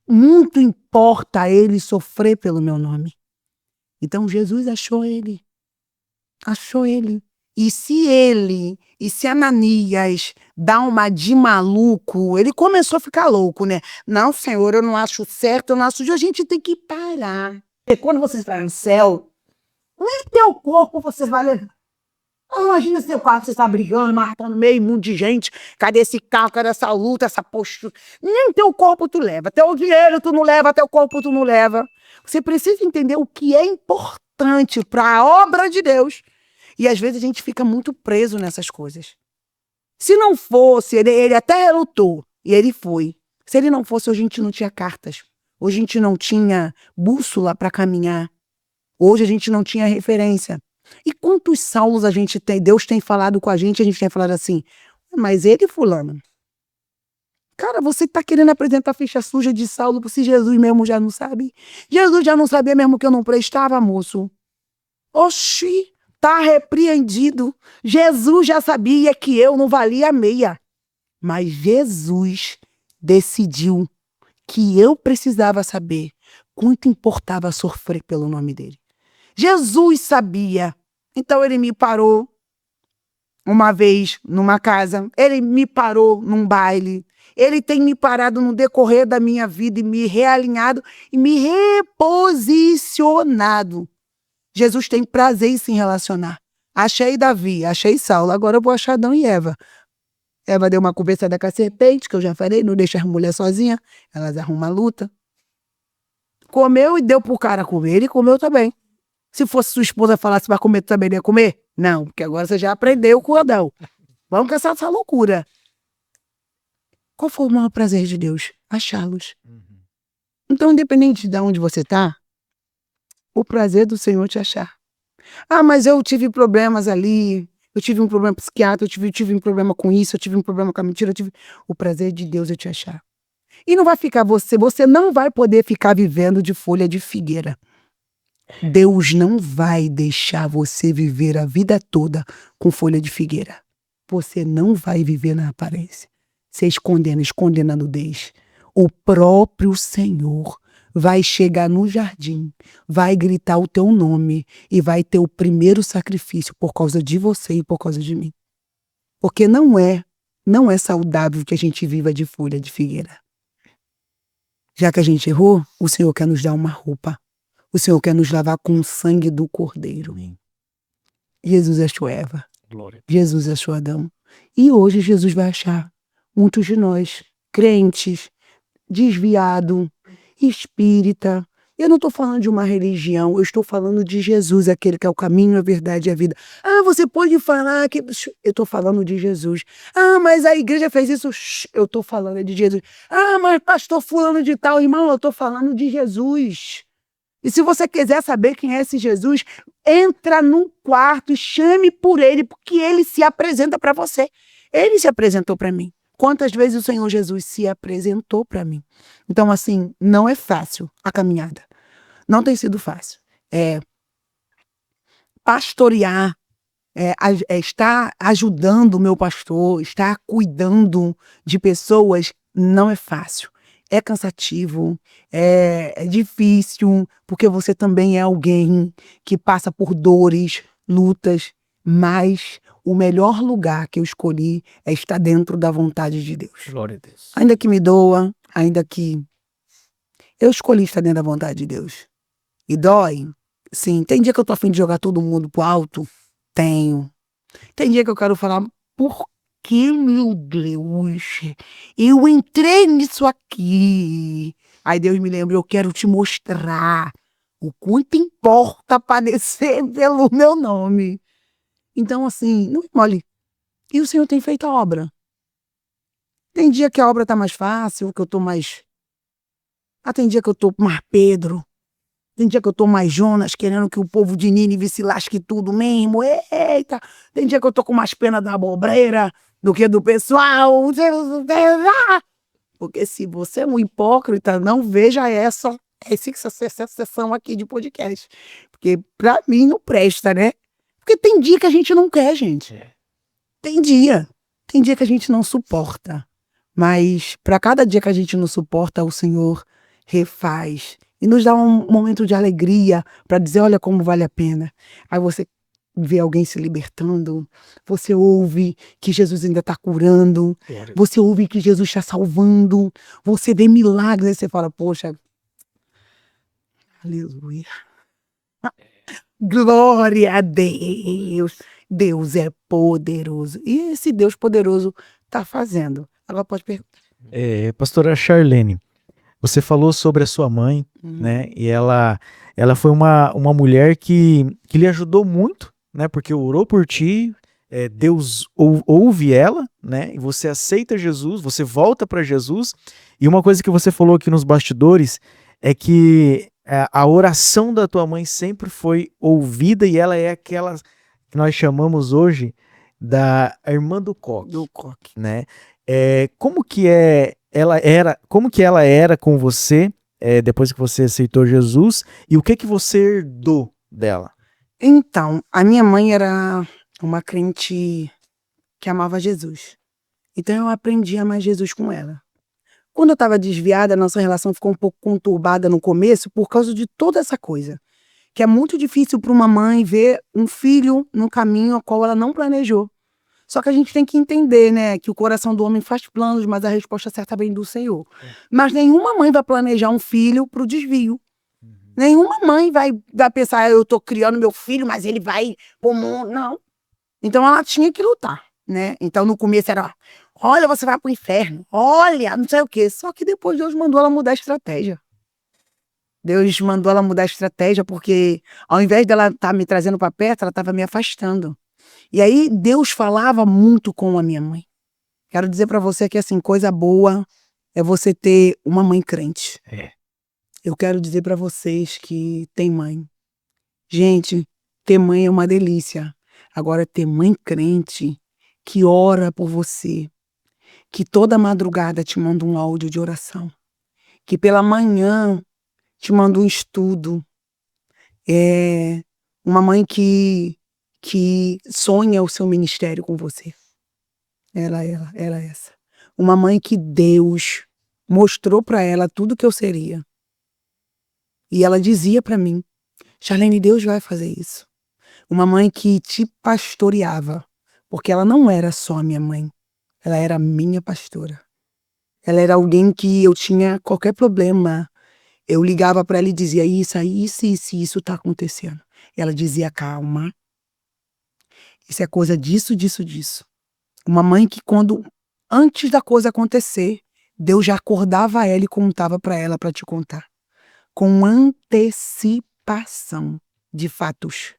muito importa ele sofrer pelo meu nome. Então Jesus achou ele. E se Ananias dá uma de maluco, ele começou a ficar louco, né? Não, Senhor, eu não acho certo, eu não acho justo, a gente tem que parar. E quando você está no céu, nem teu corpo você vai levar. Imagina seu carro, você está brigando, matando meio mundo de gente. Cadê esse carro, cadê essa luta, essa postura? Nem teu corpo tu leva. Teu dinheiro tu não leva, teu corpo tu não leva. Você precisa entender o que é importante para a obra de Deus. E às vezes a gente fica muito preso nessas coisas. Se não fosse, ele até relutou, e ele foi. Se ele não fosse, hoje a gente não tinha cartas. Hoje a gente não tinha bússola para caminhar. Hoje a gente não tinha referência. E quantos Saulos a gente tem? Deus tem falado com a gente tem falado assim, mas ele fulano. Cara, você está querendo apresentar ficha suja de Saulo se Jesus mesmo já não sabe? Jesus já não sabia mesmo que eu não prestava, moço. Oxi, tá repreendido. Jesus já sabia que eu não valia meia. Mas Jesus decidiu que eu precisava saber quanto importava sofrer pelo nome dele. Jesus sabia. Então ele me parou uma vez numa casa, ele me parou num baile, ele tem me parado no decorrer da minha vida e me realinhado e me reposicionado. Jesus tem prazer em se relacionar. Achei Davi, achei Saulo, agora eu vou achar Adão e Eva. Eva deu uma conversada com a serpente, que eu já falei, não deixa a mulher sozinha, elas arrumam a luta. Comeu e deu pro cara comer, ele comeu também. Se fosse sua esposa falar se vai comer, tu também ia comer? Não, porque agora você já aprendeu com o Adão. Vamos com essa loucura. Qual foi o maior prazer de Deus? Achá-los. Então, independente de onde você está, o prazer do Senhor te achar. Ah, mas eu tive problemas ali, eu tive um problema psiquiátrico, eu tive um problema com isso, eu tive um problema com a mentira, o prazer de Deus é te achar. E não vai ficar você não vai poder ficar vivendo de folha de figueira. Deus não vai deixar você viver a vida toda com folha de figueira. Você não vai viver na aparência. Você escondendo a nudez. O próprio Senhor vai chegar no jardim, vai gritar o teu nome e vai ter o primeiro sacrifício por causa de você e por causa de mim. Porque não é saudável que a gente viva de folha de figueira. Já que a gente errou, o Senhor quer nos dar uma roupa. O Senhor quer nos lavar com o sangue do Cordeiro. Jesus achou Eva. Glória. Jesus achou Adão. E hoje Jesus vai achar muitos de nós, crentes, desviado, espírita. Eu não estou falando de uma religião, eu estou falando de Jesus, aquele que é o caminho, a verdade e a vida. Ah, você pode falar que... Eu estou falando de Jesus. Ah, mas a igreja fez isso. Eu estou falando de Jesus. Ah, mas pastor fulano de tal, irmão, eu estou falando de Jesus. E se você quiser saber quem é esse Jesus, entra num quarto e chame por ele, porque ele se apresenta para você. Ele se apresentou para mim. Quantas vezes o Senhor Jesus se apresentou para mim? Então, assim, não é fácil a caminhada. Não tem sido fácil. Pastorear, estar ajudando o meu pastor, estar cuidando de pessoas, não é fácil. É cansativo, é difícil, porque você também é alguém que passa por dores, lutas, mas o melhor lugar que eu escolhi é estar dentro da vontade de Deus. Glória a Deus. Ainda que me doa, ainda que... Eu escolhi estar dentro da vontade de Deus. E dói? Sim. Tem dia que eu tô a fim de jogar todo mundo pro alto? Tenho. Tem dia que eu quero falar, por que, meu Deus, eu entrei nisso aqui? Aí Deus me lembra, eu quero te mostrar o quanto importa padecer pelo meu nome. Então, assim, não me mole. E o Senhor tem feito a obra. Tem dia que a obra tá mais fácil, que eu tô mais... tem dia que eu tô mais Pedro. Tem dia que eu tô mais Jonas, querendo que o povo de Nínive se lasque tudo mesmo. Eita! Tem dia que eu tô com mais pena da abobreira do que do pessoal. Porque se você é um hipócrita, não veja essa sessão aqui de podcast. Porque pra mim não presta, né? Porque tem dia que a gente não quer, gente. Tem dia que a gente não suporta. Mas para cada dia que a gente não suporta, o Senhor refaz. E nos dá um momento de alegria para dizer, olha como vale a pena. Aí você vê alguém se libertando, você ouve que Jesus ainda está curando, você ouve que Jesus está salvando, você vê milagres, aí você fala, poxa, aleluia. Glória a Deus. Deus é poderoso. E esse Deus poderoso está fazendo. Agora pode perguntar. Pastora Charlene, você falou sobre a sua mãe, né? E ela foi uma mulher que lhe ajudou muito, né? Porque orou por ti, Deus ouve ela, né? E você aceita Jesus, você volta para Jesus. E uma coisa que você falou aqui nos bastidores é que a oração da tua mãe sempre foi ouvida e ela é aquela que nós chamamos hoje da irmã do coque, né? Como que ela era com você depois que você aceitou Jesus e o que você herdou dela? Então, a minha mãe era uma crente que amava Jesus. Então eu aprendi a amar Jesus com ela. Quando eu estava desviada, a nossa relação ficou um pouco conturbada no começo por causa de toda essa coisa. que é muito difícil para uma mãe ver um filho no caminho ao qual ela não planejou. Só que a gente tem que entender, né, que o coração do homem faz planos, mas a resposta certa vem do Senhor. Mas nenhuma mãe vai planejar um filho para o desvio. Nenhuma mãe vai pensar, eu estou criando meu filho, mas ele vai pro mundo. Não. Então ela tinha que lutar, né? Então no começo era, olha, você vai pro inferno, olha, não sei o quê. Só que depois Deus mandou ela mudar a estratégia. Deus mandou ela mudar a estratégia porque ao invés dela estar me trazendo para perto, ela estava me afastando. E aí Deus falava muito com a minha mãe. Quero dizer para você que assim, coisa boa é você ter uma mãe crente. Eu quero dizer para vocês que tem mãe. Gente, ter mãe é uma delícia. Agora ter mãe crente que ora por você, que toda madrugada te manda um áudio de oração, que pela manhã te manda um estudo. É uma mãe que sonha o seu ministério com você. Ela é essa. Uma mãe que Deus mostrou para ela tudo que eu seria. E ela dizia para mim, Charlene, Deus vai fazer isso. Uma mãe que te pastoreava, porque ela não era só minha mãe, ela era minha pastora. Ela era alguém que eu tinha qualquer problema, eu ligava para ela e dizia isso tá acontecendo. E ela dizia, calma, isso é coisa disso. Uma mãe que antes da coisa acontecer, Deus já acordava ela e contava para ela para te contar. Com antecipação de fatos.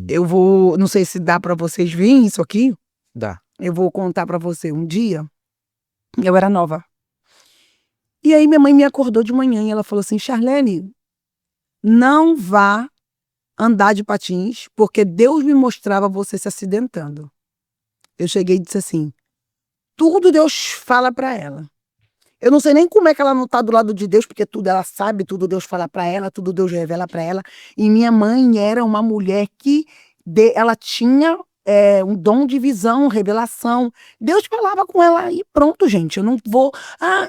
Eu vou, não sei se dá para vocês verem isso aqui. Dá. Eu vou contar para você. Um dia, eu era nova. E aí minha mãe me acordou de manhã e ela falou assim, Charlene, não vá andar de patins, porque Deus me mostrava você se acidentando. Eu cheguei e disse assim, tudo Deus fala para ela. Eu não sei nem como é que ela não está do lado de Deus, porque tudo ela sabe, tudo Deus fala para ela, tudo Deus revela para ela. E minha mãe era uma mulher que ela tinha um dom de visão, revelação. Deus falava com ela e pronto, gente. Eu não vou...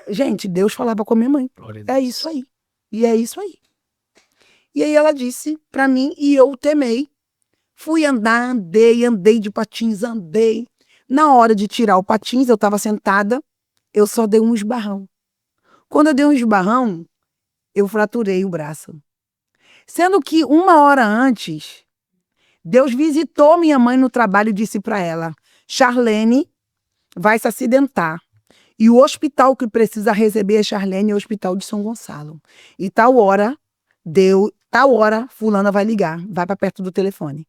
gente, Deus falava com a minha mãe. É isso aí. E é isso aí. E aí ela disse para mim e eu temei. Fui andar, andei de patins, andei. Na hora de tirar o patins, eu estava sentada, eu só dei um esbarrão. Quando eu dei um esbarrão, eu fraturei o braço. Sendo que 1 hora antes, Deus visitou minha mãe no trabalho e disse para ela, Charlene vai se acidentar. E o hospital que precisa receber a Charlene é o Hospital de São Gonçalo. E tal hora, fulana vai ligar, vai para perto do telefone.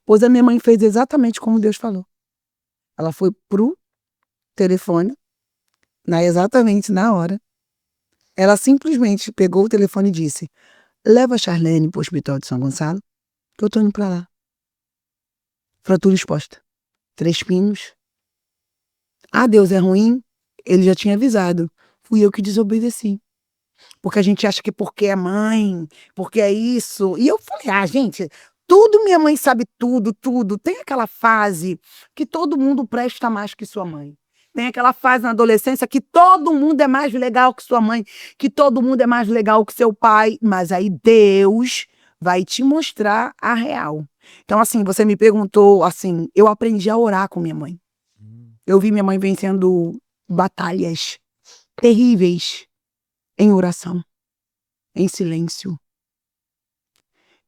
Pois a minha mãe fez exatamente como Deus falou. Ela foi pro telefone, exatamente na hora. Ela simplesmente pegou o telefone e disse, leva a Charlene pro Hospital de São Gonçalo, que eu tô indo pra lá. Fratura exposta. 3 pinos. Deus é ruim? Ele já tinha avisado. Fui eu que desobedeci. Porque a gente acha que porque é mãe, porque é isso. E eu falei, gente, tudo minha mãe sabe tudo. Tem aquela fase que todo mundo presta mais que sua mãe. Tem aquela fase na adolescência que todo mundo é mais legal que sua mãe, que todo mundo é mais legal que seu pai. Mas aí Deus vai te mostrar a real. Então, assim, você me perguntou, assim, eu aprendi a orar com minha mãe. Eu vi minha mãe vencendo batalhas terríveis em oração, em silêncio.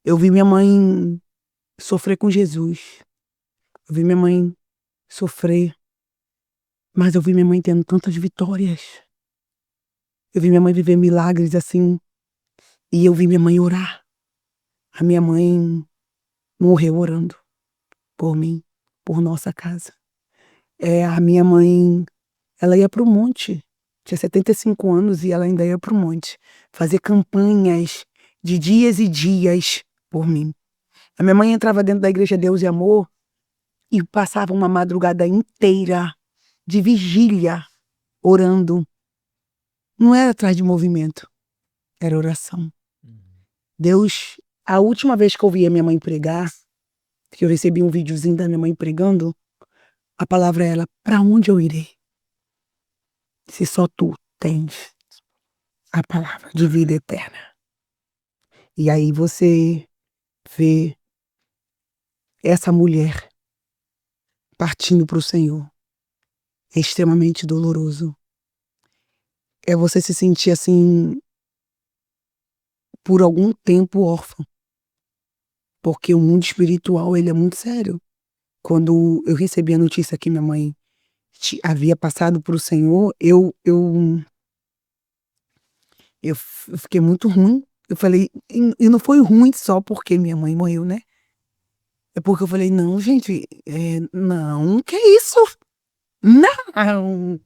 Eu vi minha mãe sofrer com Jesus. Eu vi minha mãe sofrer. Mas eu vi minha mãe tendo tantas vitórias. Eu vi minha mãe viver milagres assim. E eu vi minha mãe orar. A minha mãe morreu orando por mim, por nossa casa. A minha mãe, ela ia pro monte. Tinha 75 anos e ela ainda ia pro monte. Fazer campanhas de dias e dias por mim. A minha mãe entrava dentro da Igreja Deus e Amor e passava uma madrugada inteira de vigília, orando. Não era atrás de movimento, era oração. Deus, a última vez que eu vi a minha mãe pregar, que eu recebi um videozinho da minha mãe pregando, a palavra é ela, para onde eu irei? Se só tu tens a palavra de vida eterna. E aí você vê essa mulher partindo para o Senhor. É extremamente doloroso. É você se sentir assim, por algum tempo órfão. Porque o mundo espiritual, ele é muito sério. Quando eu recebi a notícia que minha mãe havia passado para o Senhor, eu fiquei muito ruim. Eu falei, e não foi ruim só porque minha mãe morreu, né? É porque eu falei, não, gente, não, que isso? Não!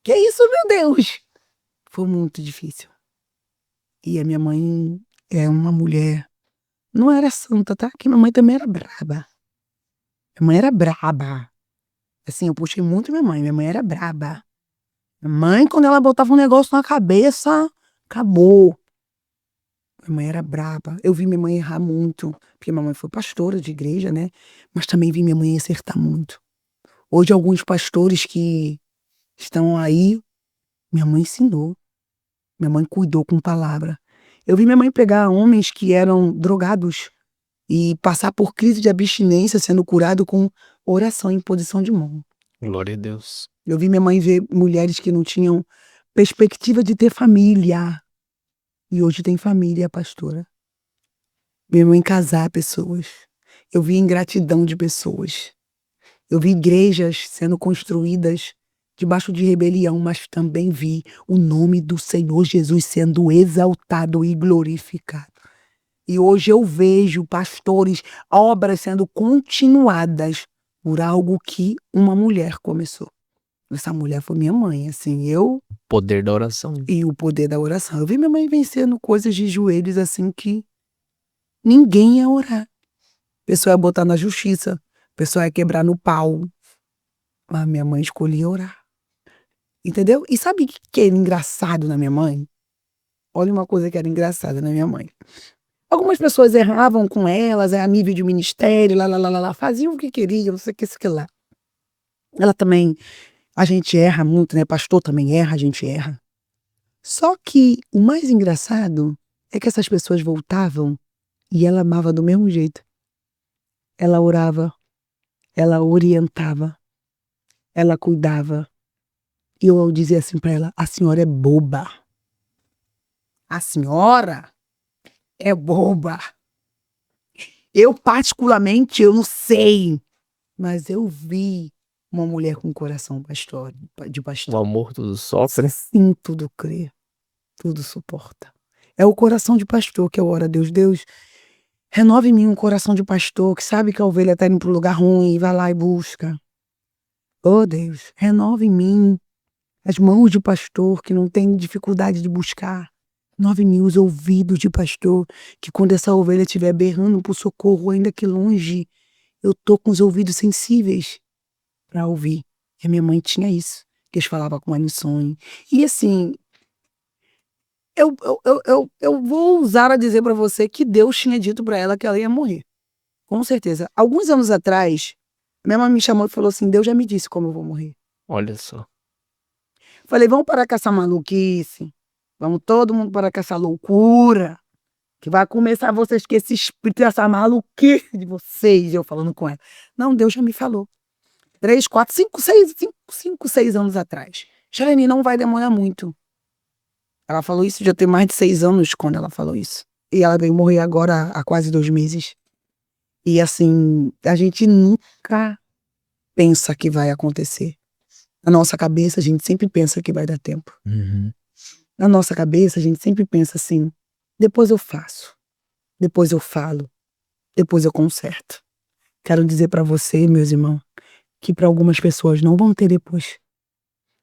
Que isso, meu Deus? Foi muito difícil. E a minha mãe é uma mulher, não era santa, tá? Que minha mãe também era braba. Minha mãe era braba. Assim, eu puxei muito minha mãe era braba. Minha mãe, quando ela botava um negócio na cabeça, acabou. Minha mãe era braba. Eu vi minha mãe errar muito, porque minha mãe foi pastora de igreja, né? Mas também vi minha mãe acertar muito. Hoje, alguns pastores que estão aí, minha mãe ensinou. Minha mãe cuidou com palavra. Eu vi minha mãe pegar homens que eram drogados e passar por crise de abstinência sendo curado com oração em posição de mão. Glória a Deus. Eu vi minha mãe ver mulheres que não tinham perspectiva de ter família. E hoje tem família, pastora. Minha mãe casar pessoas. Eu vi ingratidão de pessoas. Eu vi igrejas sendo construídas debaixo de rebelião, mas também vi o nome do Senhor Jesus sendo exaltado e glorificado. E hoje eu vejo pastores, obras sendo continuadas por algo que uma mulher começou. Essa mulher foi minha mãe, assim, Poder da oração. e o poder da oração. Eu vi minha mãe vencendo coisas de joelhos assim que ninguém ia orar. A pessoa ia botar na justiça, a pessoa ia quebrar no pau. Mas minha mãe escolhia orar. Entendeu? E sabe o que era engraçado na minha mãe? Olha uma coisa que era engraçada na minha mãe. Algumas pessoas erravam com elas, a nível de ministério, faziam o que queriam, não sei o que, isso que lá. Ela também, a gente erra muito, né? Pastor também erra, a gente erra. Só que o mais engraçado é que essas pessoas voltavam e ela amava do mesmo jeito. Ela orava, ela orientava, ela cuidava. E eu dizia assim pra ela, a senhora é boba. A senhora é boba. Eu particularmente, eu não sei, mas eu vi uma mulher com coração de O pastor. amor tudo sofre. Sim, tudo crê, tudo suporta. É o coração de pastor que eu oro a Deus. Deus, renova em mim um coração de pastor que sabe que a ovelha está indo para um lugar ruim e vai lá e busca. Oh Deus, renova em mim as mãos de pastor que não tem dificuldade de buscar. Renova em mim os ouvidos de pastor que quando essa ovelha estiver berrando por socorro, ainda que longe, eu tô com os ouvidos sensíveis para ouvir. E a minha mãe tinha isso, que eles falavam com ela em sonho. E assim, eu vou usar a dizer para você que Deus tinha dito para ela que ela ia morrer. Com certeza. Alguns anos atrás, minha mãe me chamou e falou assim, Deus já me disse como eu vou morrer. Olha só. Falei, vamos parar com essa maluquice. Vamos todo mundo parar com essa loucura. Que vai começar vocês com esse espírito, essa maluquice de vocês. Eu falando com ela. Não, Deus já me falou. 3, 4, 5, 6 anos atrás. Charlene, não vai demorar muito. Ela falou isso, já tem mais de 6 anos quando ela falou isso. E ela veio morrer agora há quase 2 meses. E assim, a gente nunca pensa que vai acontecer. Na nossa cabeça, a gente sempre pensa que vai dar tempo. Na nossa cabeça, a gente sempre pensa assim, depois eu faço, depois eu falo, depois eu conserto. Quero dizer para você, meus irmãos, que para algumas pessoas não vão ter depois.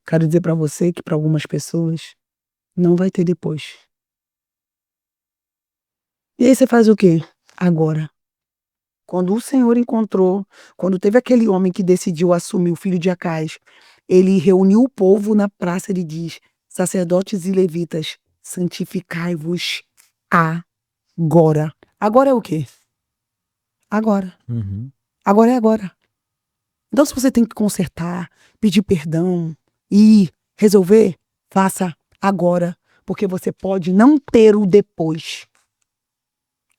Quero dizer para você que para algumas pessoas não vai ter depois. E aí você faz o quê? Agora. Quando o Senhor encontrou, quando teve aquele homem que decidiu assumir o filho de Acais, ele reuniu o povo na praça e diz, sacerdotes e levitas, santificai-vos agora. Agora é o quê? Agora. Agora é agora. Então se você tem que consertar, pedir perdão e resolver, faça agora. Porque você pode não ter o depois.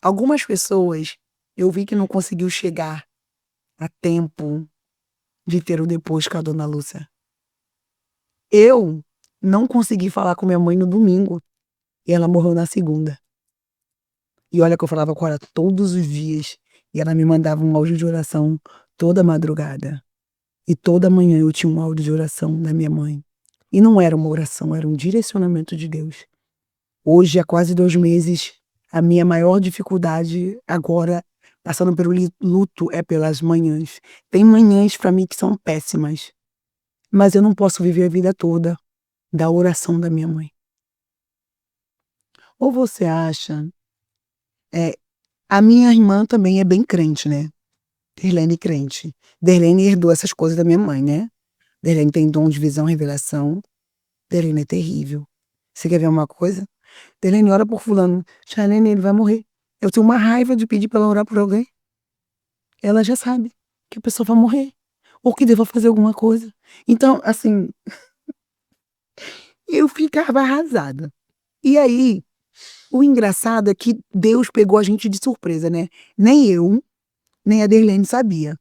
Algumas pessoas eu vi que não conseguiu chegar a tempo de ter o depois com a dona Lúcia. Eu não consegui falar com minha mãe no domingo e ela morreu na segunda. E olha que eu falava com ela todos os dias e ela me mandava um áudio de oração toda madrugada. E toda manhã eu tinha um áudio de oração da minha mãe. E não era uma oração, era um direcionamento de Deus. Hoje, há quase 2 meses, a minha maior dificuldade agora, passando pelo luto, é pelas manhãs. Tem manhãs para mim que são péssimas, mas eu não posso viver a vida toda da oração da minha mãe. Ou você acha... a minha irmã também é bem crente, né? Derlene crente. Derlene herdou essas coisas da minha mãe, né? Derlene tem dom de visão, revelação. Derlene é terrível. Você quer ver uma coisa? Derlene ora por fulano. Charlene, ele vai morrer. Eu tenho uma raiva de pedir pra ela orar por alguém. Ela já sabe que a pessoa vai morrer. Ou que deva fazer alguma coisa. Então, assim, eu ficava arrasada. E aí, o engraçado é que Deus pegou a gente de surpresa, né? Nem eu, nem a Derlene sabia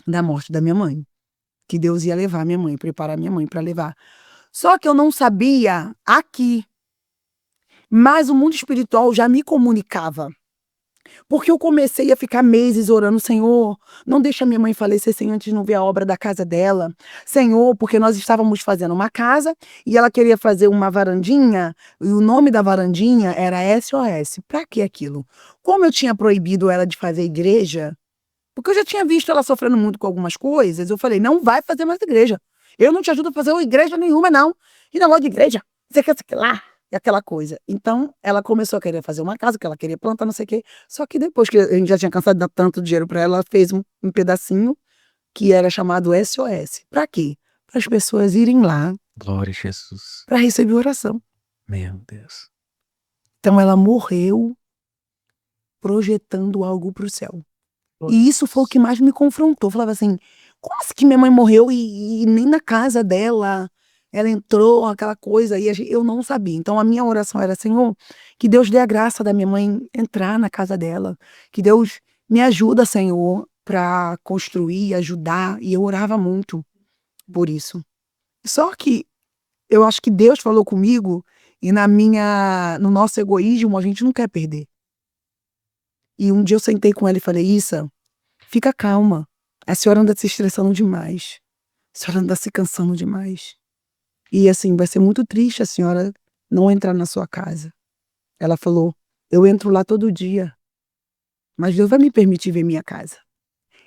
da morte da minha mãe. Que Deus ia levar minha mãe, preparar minha mãe para levar. Só que eu não sabia aqui. Mas o mundo espiritual já me comunicava. Porque eu comecei a ficar meses orando, Senhor, não deixa minha mãe falecer sem antes não ver a obra da casa dela. Senhor, porque nós estávamos fazendo uma casa e ela queria fazer uma varandinha, e o nome da varandinha era SOS. Pra que aquilo? Como eu tinha proibido ela de fazer igreja, porque eu já tinha visto ela sofrendo muito com algumas coisas, eu falei, não vai fazer mais igreja. Eu não te ajudo a fazer igreja nenhuma, não. E não gosto de igreja. Você quer sei lá. E aquela coisa. Então, ela começou a querer fazer uma casa, que ela queria plantar, não sei o quê. Só que depois que a gente já tinha cansado de dar tanto dinheiro para ela, ela fez um pedacinho que era chamado SOS. Para quê? Para as pessoas irem lá Glória a Jesus. para receber oração. Meu Deus. Então, ela morreu projetando algo para o céu. E isso foi o que mais me confrontou. Eu falava assim, como assim que minha mãe morreu e nem na casa dela ela entrou, aquela coisa, e eu não sabia. Então a minha oração era, Senhor, que Deus dê a graça da minha mãe entrar na casa dela, que Deus me ajuda, Senhor, para construir, ajudar, e eu orava muito por isso. Só que eu acho que Deus falou comigo e no nosso egoísmo a gente não quer perder. E um dia eu sentei com ela e falei, Issa, fica calma, a senhora anda se estressando demais, a senhora anda se cansando demais. E assim, vai ser muito triste a senhora não entrar na sua casa. Ela falou, eu entro lá todo dia, mas Deus vai me permitir ver minha casa.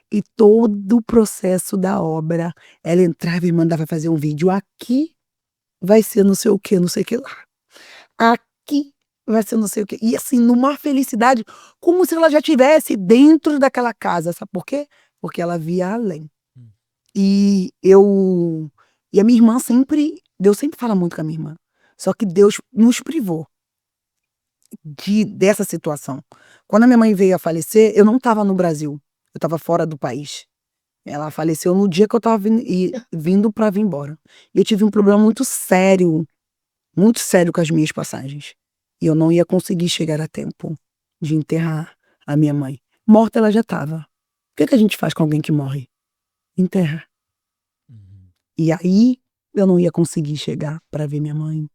E todo o processo da obra, ela entrava e mandava fazer um vídeo. Aqui vai ser não sei o que, não sei o que lá. Aqui vai ser não sei o que. E assim, numa felicidade, como se ela já estivesse dentro daquela casa. Sabe por quê? Porque ela via além. E a minha irmã sempre... Deus sempre fala muito com a minha irmã. Só que Deus nos privou dessa situação. Quando a minha mãe veio a falecer, eu não estava no Brasil. Eu estava fora do país. Ela faleceu no dia que eu estava vindo para vir embora. E eu tive um problema muito sério com as minhas passagens. E eu não ia conseguir chegar a tempo de enterrar a minha mãe. Morta ela já estava. O que a gente faz com alguém que morre? Enterra. E aí eu não ia conseguir chegar para ver minha mãe.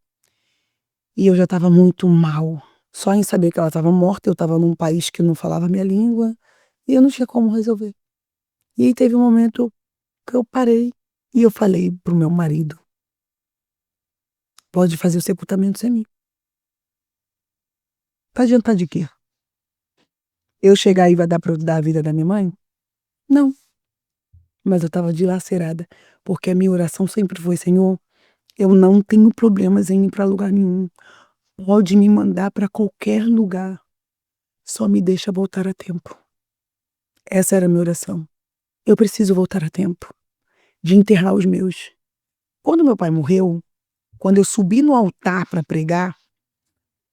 E eu já estava muito mal. Só em saber que ela estava morta, eu estava num país que não falava a minha língua, e eu não tinha como resolver. E aí teve um momento que eu parei e eu falei pro meu marido, pode fazer o sepultamento sem mim. Vai adiantar de quê? Eu chegar e vai dar pra eu dar a vida da minha mãe? Não. Mas eu estava dilacerada, porque a minha oração sempre foi, Senhor, eu não tenho problemas em ir para lugar nenhum. Pode me mandar para qualquer lugar. Só me deixa voltar a tempo. Essa era a minha oração. Eu preciso voltar a tempo de enterrar os meus. Quando meu pai morreu, quando eu subi no altar para pregar,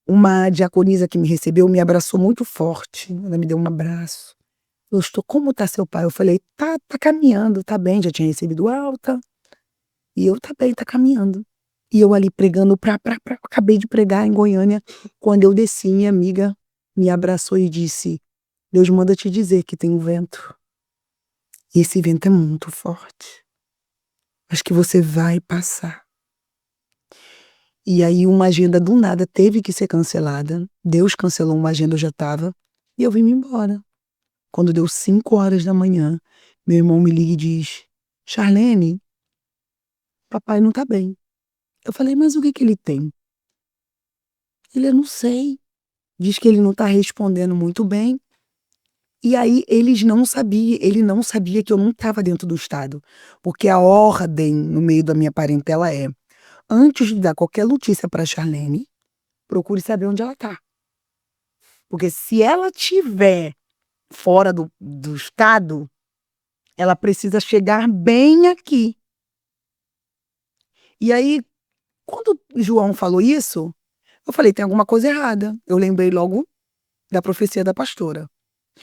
uma diaconisa que me recebeu me abraçou muito forte. Ela me deu um abraço. Como tá seu pai? Eu falei, tá caminhando, tá bem, já tinha recebido alta. E eu, tá bem, tá caminhando. E eu ali pregando acabei de pregar em Goiânia, quando eu desci, minha amiga me abraçou e disse: Deus manda te dizer que tem um vento. E esse vento é muito forte. Acho que você vai passar. E aí uma agenda do nada teve que ser cancelada. Deus cancelou uma agenda, eu já estava. E eu vim me embora. Quando deu 5 horas da manhã, meu irmão me liga e diz: Charlene, papai não tá bem. Eu falei: mas o que que ele tem? Eu não sei. Diz que ele não tá respondendo muito bem. E aí ele não sabia que eu não estava dentro do estado. Porque a ordem no meio da minha parentela é: antes de dar qualquer notícia para Charlene, procure saber onde ela tá. Porque se ela tiver fora do estado, ela precisa chegar bem aqui. E aí, quando o João falou isso, eu falei: tem alguma coisa errada. Eu lembrei logo da profecia da pastora.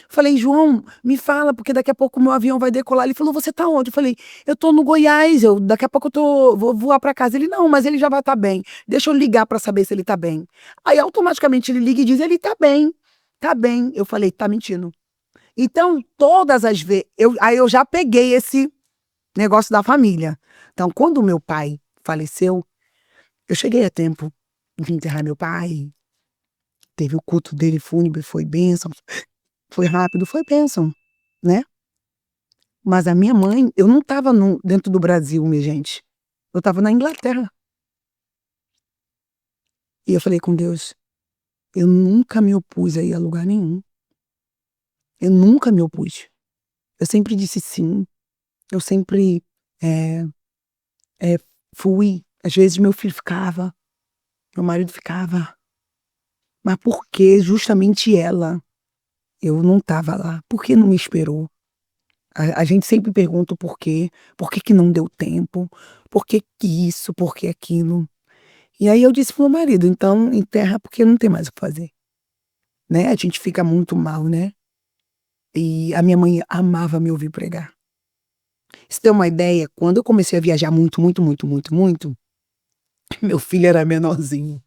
Falei: João, me fala, porque daqui a pouco o meu avião vai decolar. Ele falou: você tá onde? Eu falei: eu tô no Goiás, daqui a pouco vou voar pra casa. Ele: não, mas ele já vai estar bem. Deixa eu ligar pra saber se ele tá bem. Aí automaticamente ele liga e diz: ele tá bem. Tá bem. Eu falei: tá mentindo. Então, todas as vezes, aí eu já peguei esse negócio da família. Então, quando o meu pai faleceu, eu cheguei a tempo de enterrar meu pai. Teve o culto dele fúnebre, foi bênção. Foi rápido, foi bênção, né? Mas a minha mãe, eu não estava dentro do Brasil, minha gente. Eu estava na Inglaterra. E eu falei com Deus: eu nunca me opus a ir a lugar nenhum. Eu nunca me opus. Eu sempre disse sim. Eu sempre é, fui. Às vezes meu filho ficava, meu marido ficava. Mas por que justamente ela? Eu não estava lá. Por que não me esperou? A gente sempre pergunta o porquê. Por que que não deu tempo? Por que que isso? Por que aquilo? E aí eu disse pro meu marido: então enterra, porque não tem mais o que fazer. Né? A gente fica muito mal, né? E a minha mãe amava me ouvir pregar. Você tem uma ideia? Quando eu comecei a viajar muito, muito, muito, muito, muito, meu filho era menorzinho.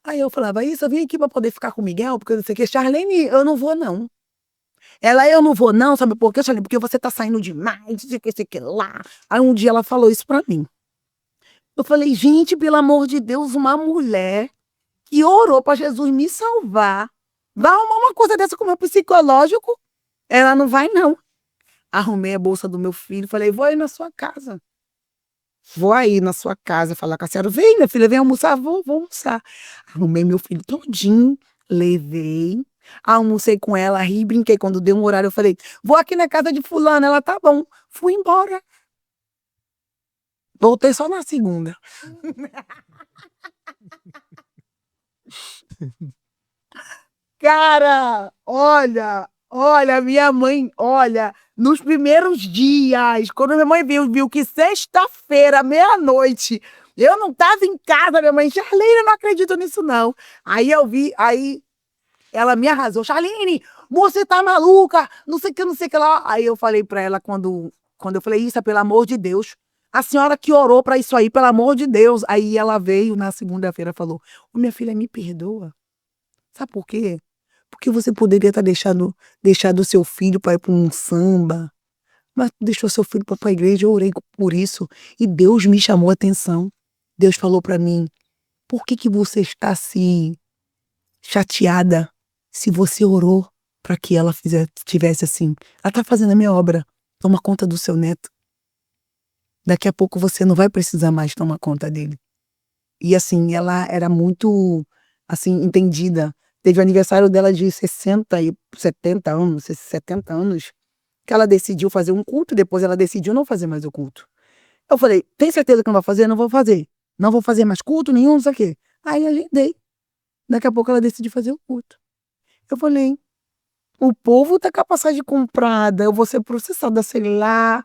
Aí eu falava: isso, eu vim aqui pra poder ficar com o Miguel, porque não sei o que. Charlene, eu não vou não. Ela: eu não vou não, sabe por quê, Charlene? Porque você tá saindo demais, não sei o que lá. Aí um dia ela falou isso pra mim. Eu falei: gente, pelo amor de Deus, uma mulher que orou pra Jesus me salvar, vai arrumar uma coisa dessa com o meu psicológico? Ela: não vai não. Arrumei a bolsa do meu filho, falei: vou aí na sua casa. Vou aí na sua casa falar com a senhora. Vem, minha filha, vem almoçar. Vou almoçar. Arrumei meu filho todinho, levei, almocei com ela, ri, brinquei. Quando deu um horário, eu falei: vou aqui na casa de fulana. Ela: tá bom. Fui embora. Voltei só na segunda. Cara, olha, minha mãe, olha, nos primeiros dias, quando minha mãe viu que sexta-feira, meia-noite, eu não estava em casa, minha mãe: Charlene, eu não acredito nisso não. Aí eu vi, aí ela me arrasou: Charlene, você tá maluca, não sei o que, não sei o que lá. Aí eu falei pra ela, quando eu falei: isso, pelo amor de Deus, a senhora que orou pra isso aí, pelo amor de Deus. Aí ela veio na segunda-feira e falou: ô, minha filha, me perdoa. Sabe por quê? Porque você poderia estar deixado o seu filho para ir para um samba, mas deixou seu filho para ir para a igreja. Eu orei por isso e Deus me chamou a atenção. Deus falou para mim: por que que você está assim chateada se você orou para que ela tivesse assim? Ela está fazendo a minha obra. Toma conta do seu neto. Daqui a pouco você não vai precisar mais tomar conta dele. E assim, ela era muito assim entendida. Teve o aniversário dela de 60 e 70 anos, não sei se 70 anos, que ela decidiu fazer um culto, depois ela decidiu não fazer mais o culto. Eu falei: tem certeza que não vai fazer? Não vou fazer. Não vou fazer mais culto nenhum, não sei o quê. Aí agendei. Daqui a pouco ela decidiu fazer o culto. Eu falei: o povo tá com a passagem comprada, eu vou ser processada, sei lá,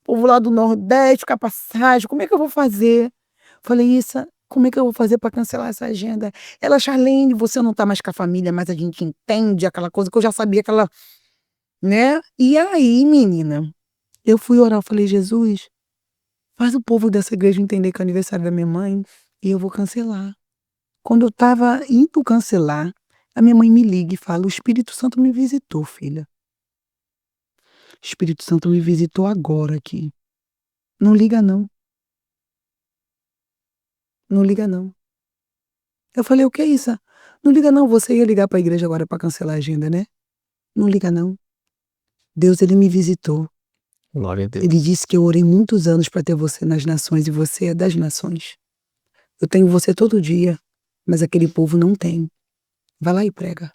o povo lá do Nordeste com a passagem, como é que eu vou fazer? Falei: isso, como é que eu vou fazer para cancelar essa agenda? Ela: Charlene, você não tá mais com a família, mas a gente entende aquela coisa que eu já sabia que ela, né? E aí, menina, eu fui orar, eu falei: Jesus, faz o povo dessa igreja entender que é o aniversário da minha mãe e eu vou cancelar. Quando eu tava indo cancelar, A minha mãe me liga e fala: o Espírito Santo me visitou, filha. O Espírito Santo me visitou agora aqui. Não liga não. Não liga não. Eu falei: o que é isso? Não liga não, você ia ligar para a igreja agora para cancelar a agenda, né? Não liga não. Deus, ele me visitou. Glória a Deus. Ele disse que eu orei muitos anos para ter você nas nações e você é das nações. Eu tenho você todo dia, mas aquele povo não tem. Vai lá e prega.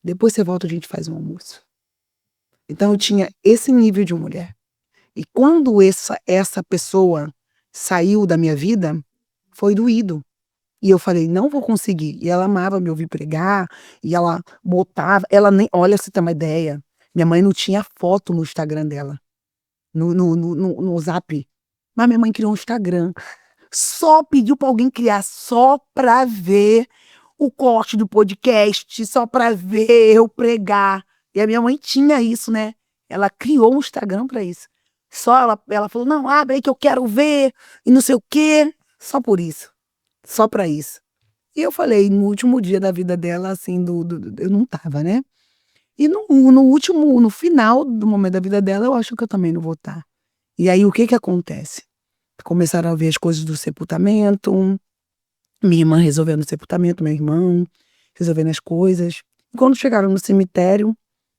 Depois você volta e a gente faz um almoço. Então eu tinha esse nível de mulher. E quando essa pessoa saiu da minha vida, foi doído. E eu falei: não vou conseguir. E ela amava me ouvir pregar, e ela botava, ela nem, olha, você tem uma ideia, minha mãe não tinha foto no Instagram dela, no Zap. Mas minha mãe criou um Instagram. Só pediu para alguém criar, só para ver o corte do podcast, só para ver eu pregar. E a minha mãe tinha isso, né? Ela criou um Instagram para isso. Só ela falou: não, abre aí que eu quero ver, e não sei o quê. Só por isso. Só para isso. E eu falei, no último dia da vida dela, assim, eu não tava, né? E no final do momento da vida dela, eu acho que eu também não vou estar. E aí, o que que acontece? Começaram a ver as coisas do sepultamento, minha irmã resolvendo o sepultamento, meu irmão resolvendo as coisas. E quando chegaram no cemitério,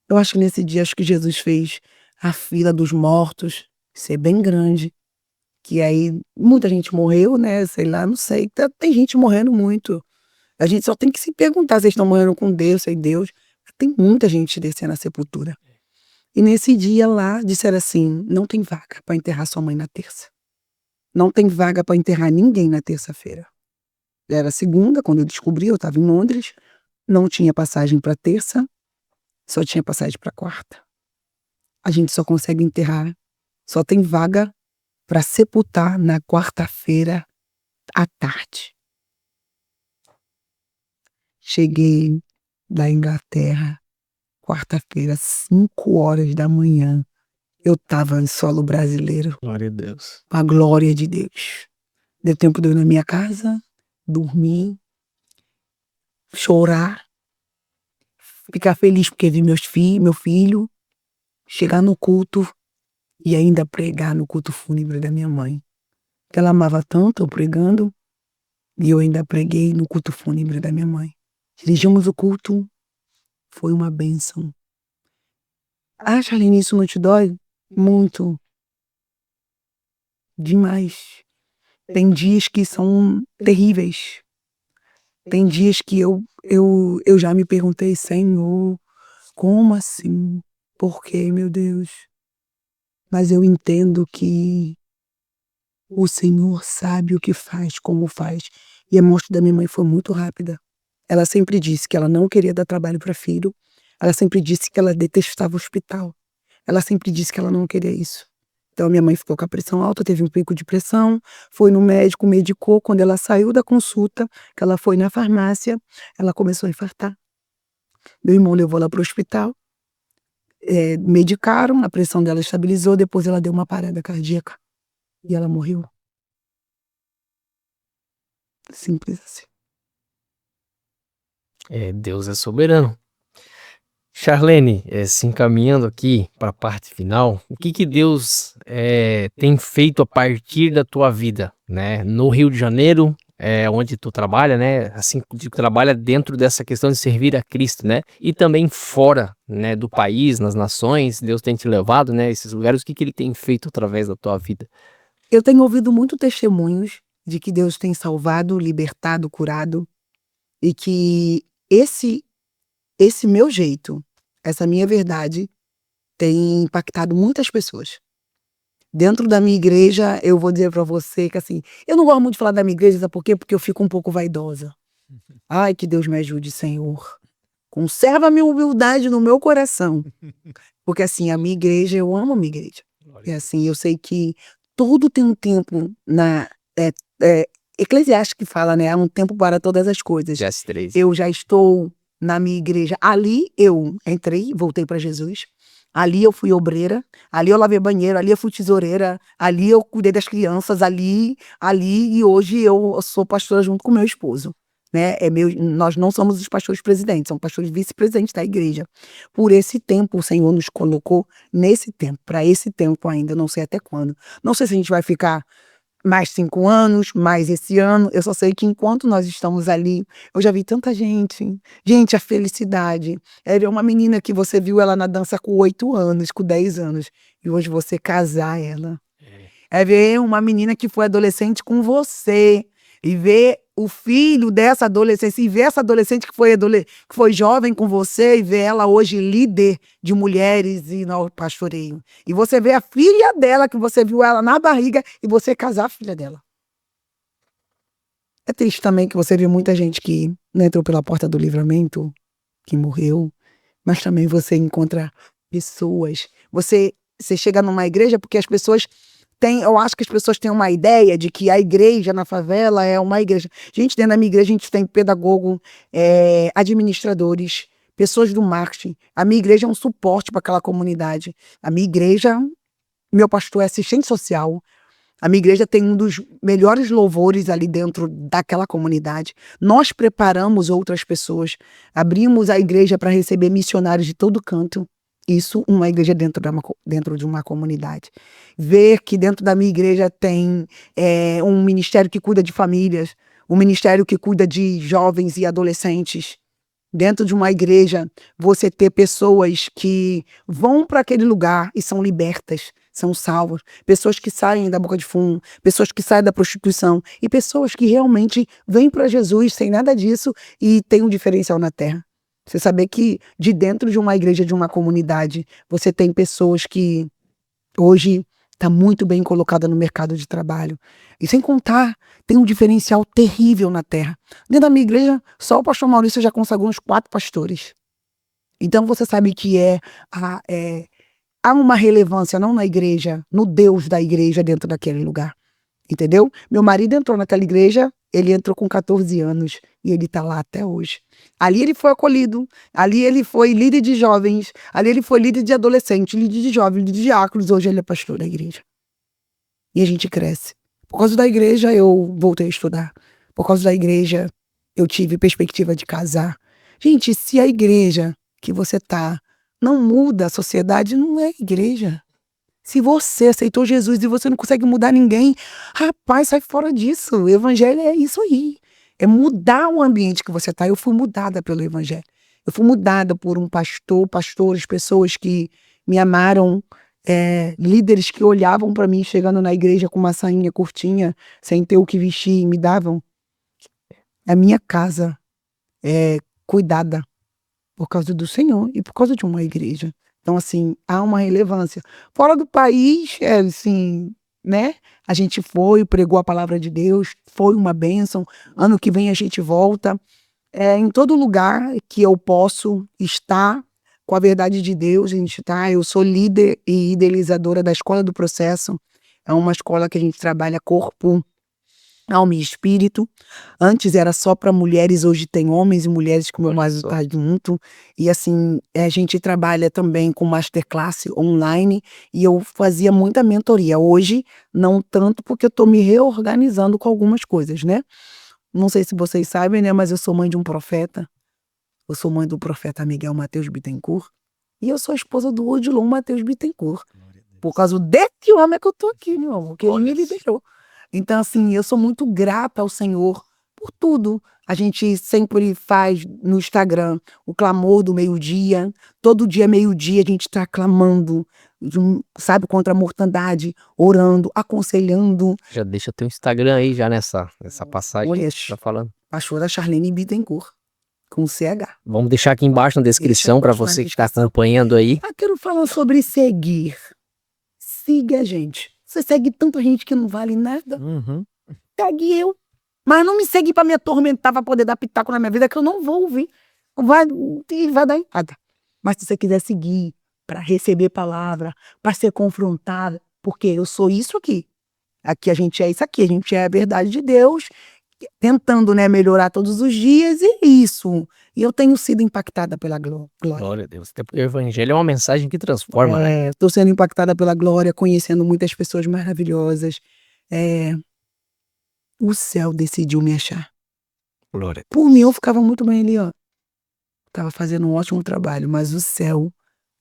eu acho que nesse dia, acho que Jesus fez a fila dos mortos ser bem grande. Que aí muita gente morreu, né? Sei lá, não sei. Tem gente morrendo muito. A gente só tem que se perguntar se eles estão morrendo com Deus, sem Deus. Tem muita gente descendo à sepultura. E nesse dia lá, disseram assim: não tem vaga para enterrar sua mãe na terça. Não tem vaga para enterrar ninguém na terça-feira. Era segunda, quando eu descobri, eu estava em Londres. Não tinha passagem para terça, só tinha passagem para quarta. A gente só consegue enterrar, só tem vaga para sepultar na quarta-feira à tarde. Cheguei da Inglaterra, quarta-feira, 5 horas da manhã. Eu estava em solo brasileiro, Glória a Deus. com a glória de Deus. Deu tempo de eu ir na minha casa, dormir, chorar, ficar feliz porque vi meu filho, chegar no culto e ainda pregar no culto fúnebre da minha mãe. Que ela amava tanto eu pregando, e eu ainda preguei no culto fúnebre da minha mãe. Dirigimos o culto, foi uma bênção. Ah, Charlene, isso não te dói? Muito. Demais. Tem dias que são terríveis. Tem dias que eu já me perguntei: Senhor, como assim? Por quê, meu Deus? Mas eu entendo que o Senhor sabe o que faz, como faz. E a morte da minha mãe foi muito rápida. Ela sempre disse que ela não queria dar trabalho para filho. Ela sempre disse que ela detestava o hospital. Ela sempre disse que ela não queria isso. Então, minha mãe ficou com a pressão alta, teve um pico de pressão, foi no médico, medicou. Quando ela saiu da consulta, que ela foi na farmácia, ela começou a infartar. Meu irmão levou ela para o hospital, medicaram, a pressão dela estabilizou, depois ela deu uma parada cardíaca e ela morreu. Simples assim. Deus é soberano. Charlene, se encaminhando aqui para a parte final, o que Deus tem feito a partir da tua vida, né? No Rio de Janeiro, onde tu trabalha, né? Assim, tu trabalha dentro dessa questão de servir a Cristo, né? E também fora, né, do país, nas nações, Deus tem te levado, né? Esses lugares, o que Ele tem feito através da tua vida? Eu tenho ouvido muito testemunhos de que Deus tem salvado, libertado, curado, e que esse meu jeito, essa minha verdade, tem impactado muitas pessoas. Dentro da minha igreja, eu vou dizer para você que assim, eu não gosto muito de falar da minha igreja, sabe por quê? Porque eu fico um pouco vaidosa. Ai, que Deus me ajude, Senhor. Conserva a minha humildade no meu coração. Porque assim, a minha igreja, eu amo a minha igreja. E assim, eu sei que tudo tem um tempo Eclesiastes que fala, né? Há um tempo para todas as coisas. Gés 3. Eu já estou na minha igreja. Ali eu entrei, voltei para Jesus. Ali eu fui obreira, ali eu lavei banheiro, ali eu fui tesoureira, ali eu cuidei das crianças, ali, e hoje eu sou pastora junto com meu esposo. né? Nós não somos os pastores presidentes, somos pastores vice-presidentes da igreja. Por esse tempo, o Senhor nos colocou nesse tempo, para esse tempo ainda, não sei até quando. Não sei se a gente vai ficar mais 5 anos, mais esse ano. Eu só sei que enquanto nós estamos ali, eu já vi tanta gente. Gente, a felicidade. Ela é uma menina que você viu ela na dança com 8 anos, com 10 anos. E hoje você casar ela. É ver uma menina que foi adolescente com você. E ver o filho dessa adolescência, e ver essa adolescente que foi jovem com você, e ver ela hoje líder de mulheres e no pastoreio. E você vê a filha dela, que você viu ela na barriga, e você casar a filha dela. É triste também que você vê muita gente que não entrou pela porta do livramento, que morreu, mas também você encontra pessoas. Você chega numa igreja porque as pessoas eu acho que as pessoas têm uma ideia de que a igreja na favela é uma igreja. Gente, dentro da minha igreja a gente tem pedagogo, administradores, pessoas do marketing. A minha igreja é um suporte para aquela comunidade. A minha igreja, meu pastor é assistente social. A minha igreja tem um dos melhores louvores ali dentro daquela comunidade. Nós preparamos outras pessoas. Abrimos a igreja para receber missionários de todo canto. Isso, uma igreja dentro de uma comunidade. Ver que dentro da minha igreja tem um ministério que cuida de famílias, um ministério que cuida de jovens e adolescentes. Dentro de uma igreja, você ter pessoas que vão para aquele lugar e são libertas, são salvas. Pessoas que saem da boca de fumo, pessoas que saem da prostituição e pessoas que realmente vêm para Jesus sem nada disso e tem um diferencial na terra. Você saber que de dentro de uma igreja, de uma comunidade, você tem pessoas que hoje está muito bem colocada no mercado de trabalho. E sem contar, tem um diferencial terrível na terra. Dentro da minha igreja, só o pastor Maurício já consagrou uns 4 pastores. Então você sabe que há uma relevância não na igreja, no Deus da igreja dentro daquele lugar. Entendeu? Meu marido entrou naquela igreja, ele entrou com 14 anos e ele está lá até hoje. Ali ele foi acolhido, ali ele foi líder de jovens, ali ele foi líder de adolescentes, líder de jovens, líder de diáconos, hoje ele é pastor da igreja. E a gente cresce. Por causa da igreja eu voltei a estudar. Por causa da igreja eu tive perspectiva de casar. Gente, se a igreja que você tá não muda a sociedade, não é igreja. Se você aceitou Jesus e você não consegue mudar ninguém, rapaz, sai fora disso. O evangelho é isso aí. É mudar o ambiente que você está. Eu fui mudada pelo evangelho. Eu fui mudada por um pastor, pastores, pessoas que me amaram, líderes que olhavam para mim chegando na igreja com uma sainha curtinha, sem ter o que vestir, e me davam. A minha casa é cuidada por causa do Senhor e por causa de uma igreja. Então, assim, há uma relevância. Fora do país, assim, né? A gente foi, pregou a palavra de Deus, foi uma bênção. Ano que vem a gente volta. Em todo lugar que eu posso estar com a verdade de Deus, a gente tá. Eu sou líder e idealizadora da Escola do Processo. É uma escola que a gente trabalha corpo, alma e espírito. Antes era só para mulheres, hoje tem homens e mulheres que o meu marido está junto. E assim, a gente trabalha também com masterclass online e eu fazia muita mentoria. Hoje, não tanto, porque eu estou me reorganizando com algumas coisas, né? Não sei se vocês sabem, né? Mas eu sou mãe de um profeta. Eu sou mãe do profeta Miguel Mateus Bittencourt. E eu sou a esposa do Odilon Mateus Bittencourt. Por causa desse homem que eu tô aqui, meu amor, que ele me liberou. Então, assim, eu sou muito grata ao Senhor por tudo. A gente sempre faz no Instagram o clamor do meio-dia. Todo dia, meio-dia, a gente está clamando, sabe, contra a mortandade, orando, aconselhando. Já deixa teu Instagram aí, já nessa passagem que você tá falando. Pastora Charlene Bittencourt, com CH. Vamos deixar aqui embaixo na descrição para você que está acompanhando aí. Quero falar sobre seguir. Siga a gente. Você segue tanta gente que não vale nada. Uhum. Segue eu. Mas não me segue pra me atormentar, pra poder dar pitaco na minha vida, que eu não vou ouvir. Vai dar em nada. Mas se você quiser seguir, pra receber palavra, pra ser confrontada, porque eu sou isso aqui. Aqui a gente é isso aqui, a gente é a verdade de Deus, tentando, né, melhorar todos os dias, e é isso. E eu tenho sido impactada pela glória. Glória a Deus. O evangelho é uma mensagem que transforma, né? Estou sendo impactada pela glória, conhecendo muitas pessoas maravilhosas. O céu decidiu me achar. Glória. Por mim, eu ficava muito bem ali, ó. Tava fazendo um ótimo trabalho, mas o céu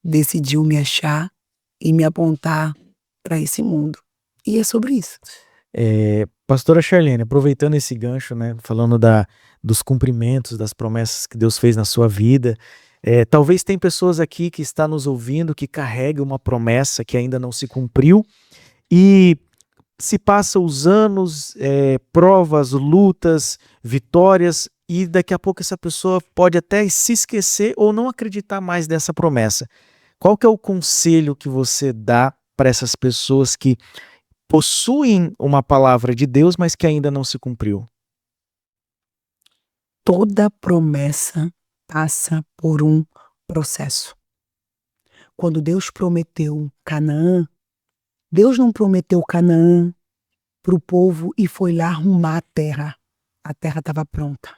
decidiu me achar e me apontar para esse mundo. E é sobre isso. Pastora Charlene, aproveitando esse gancho, né, falando dos cumprimentos, das promessas que Deus fez na sua vida, talvez tem pessoas aqui que estão nos ouvindo que carregam uma promessa que ainda não se cumpriu e se passam os anos, provas, lutas, vitórias e daqui a pouco essa pessoa pode até se esquecer ou não acreditar mais nessa promessa. Qual que é o conselho que você dá para essas pessoas que possuem uma palavra de Deus, mas que ainda não se cumpriu? Toda promessa passa por um processo. Quando Deus prometeu Canaã, Deus não prometeu Canaã para o povo e foi lá arrumar a terra. A terra estava pronta.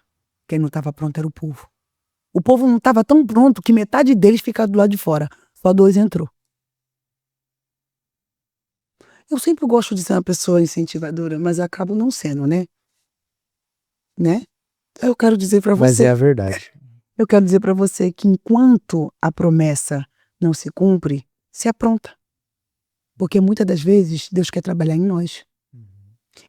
Quem não estava pronto era o povo. O povo não estava tão pronto que metade deles ficava do lado de fora. Só 2 entrou. Eu sempre gosto de ser uma pessoa incentivadora, mas acabo não sendo, né? Eu quero dizer para Mas você. é a verdade. Eu quero dizer para você que enquanto a promessa não se cumpre, se apronta. Porque muitas das vezes Deus quer trabalhar em nós.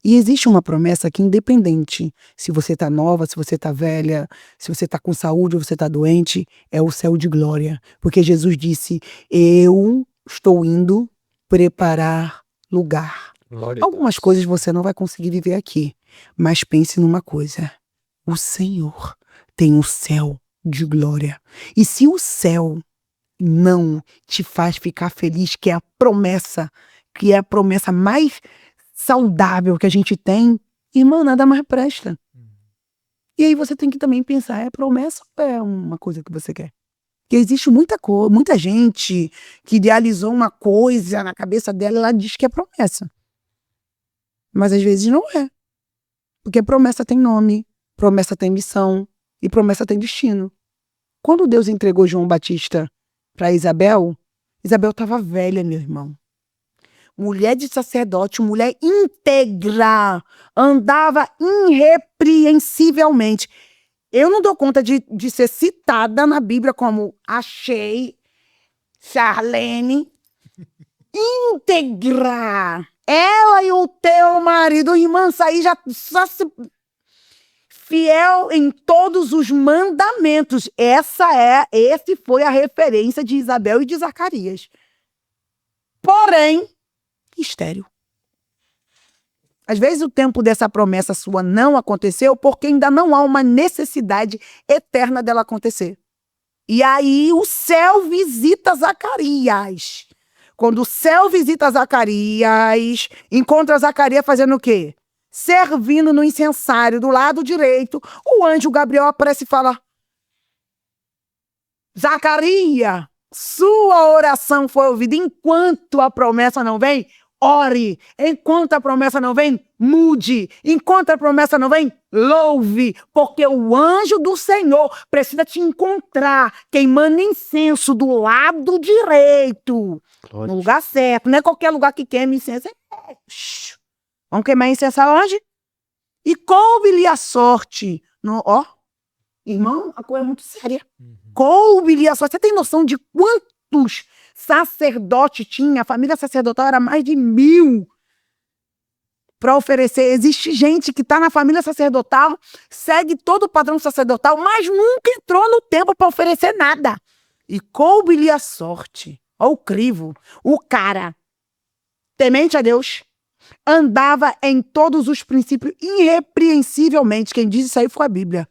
E existe uma promessa que independente se você está nova, se você está velha, se você está com saúde ou você está doente, é o céu de glória. Porque Jesus disse, eu estou indo preparar lugar. Algumas coisas você não vai conseguir viver aqui, mas pense numa coisa, o Senhor tem um céu de glória. E se o céu não te faz ficar feliz, que é a promessa mais saudável que a gente tem, irmã, nada mais presta. E aí você tem que também pensar, é promessa ou é uma coisa que você quer? Porque existe muita gente que idealizou uma coisa na cabeça dela e ela diz que é promessa. Mas às vezes não é. Porque promessa tem nome, promessa tem missão e promessa tem destino. Quando Deus entregou João Batista para Isabel estava velha, meu irmão. Mulher de sacerdote, mulher íntegra, andava irrepreensivelmente. Eu não dou conta de ser citada na Bíblia como achei Charlene íntegra. Ela e o teu marido, irmã, aí já se fiel em todos os mandamentos. Esse foi a referência de Isabel e de Zacarias. Porém, estéril. Às vezes o tempo dessa promessa sua não aconteceu porque ainda não há uma necessidade eterna dela acontecer. E aí o céu visita Zacarias. Quando o céu visita Zacarias, encontra Zacarias fazendo o quê? Servindo no incensário do lado direito. O anjo Gabriel aparece e fala: Zacarias, sua oração foi ouvida. Enquanto a promessa não vem, ore. Enquanto a promessa não vem, mude. Enquanto a promessa não vem, louve. Porque o anjo do Senhor precisa te encontrar queimando incenso do lado direito. Glória. No lugar certo. Não é qualquer lugar que queime incenso. Vamos queimar incenso aonde? E coube-lhe a sorte. Irmão, a coisa é muito séria. Coube-lhe a sorte. Você tem noção de quantos sacerdote tinha? A família sacerdotal era mais de 1.000 para oferecer. Existe gente que está na família sacerdotal, segue todo o padrão sacerdotal, mas nunca entrou no templo para oferecer nada. E coube-lhe a sorte. Olha o crivo. O cara, temente a Deus, andava em todos os princípios irrepreensivelmente. Quem diz isso aí foi a Bíblia.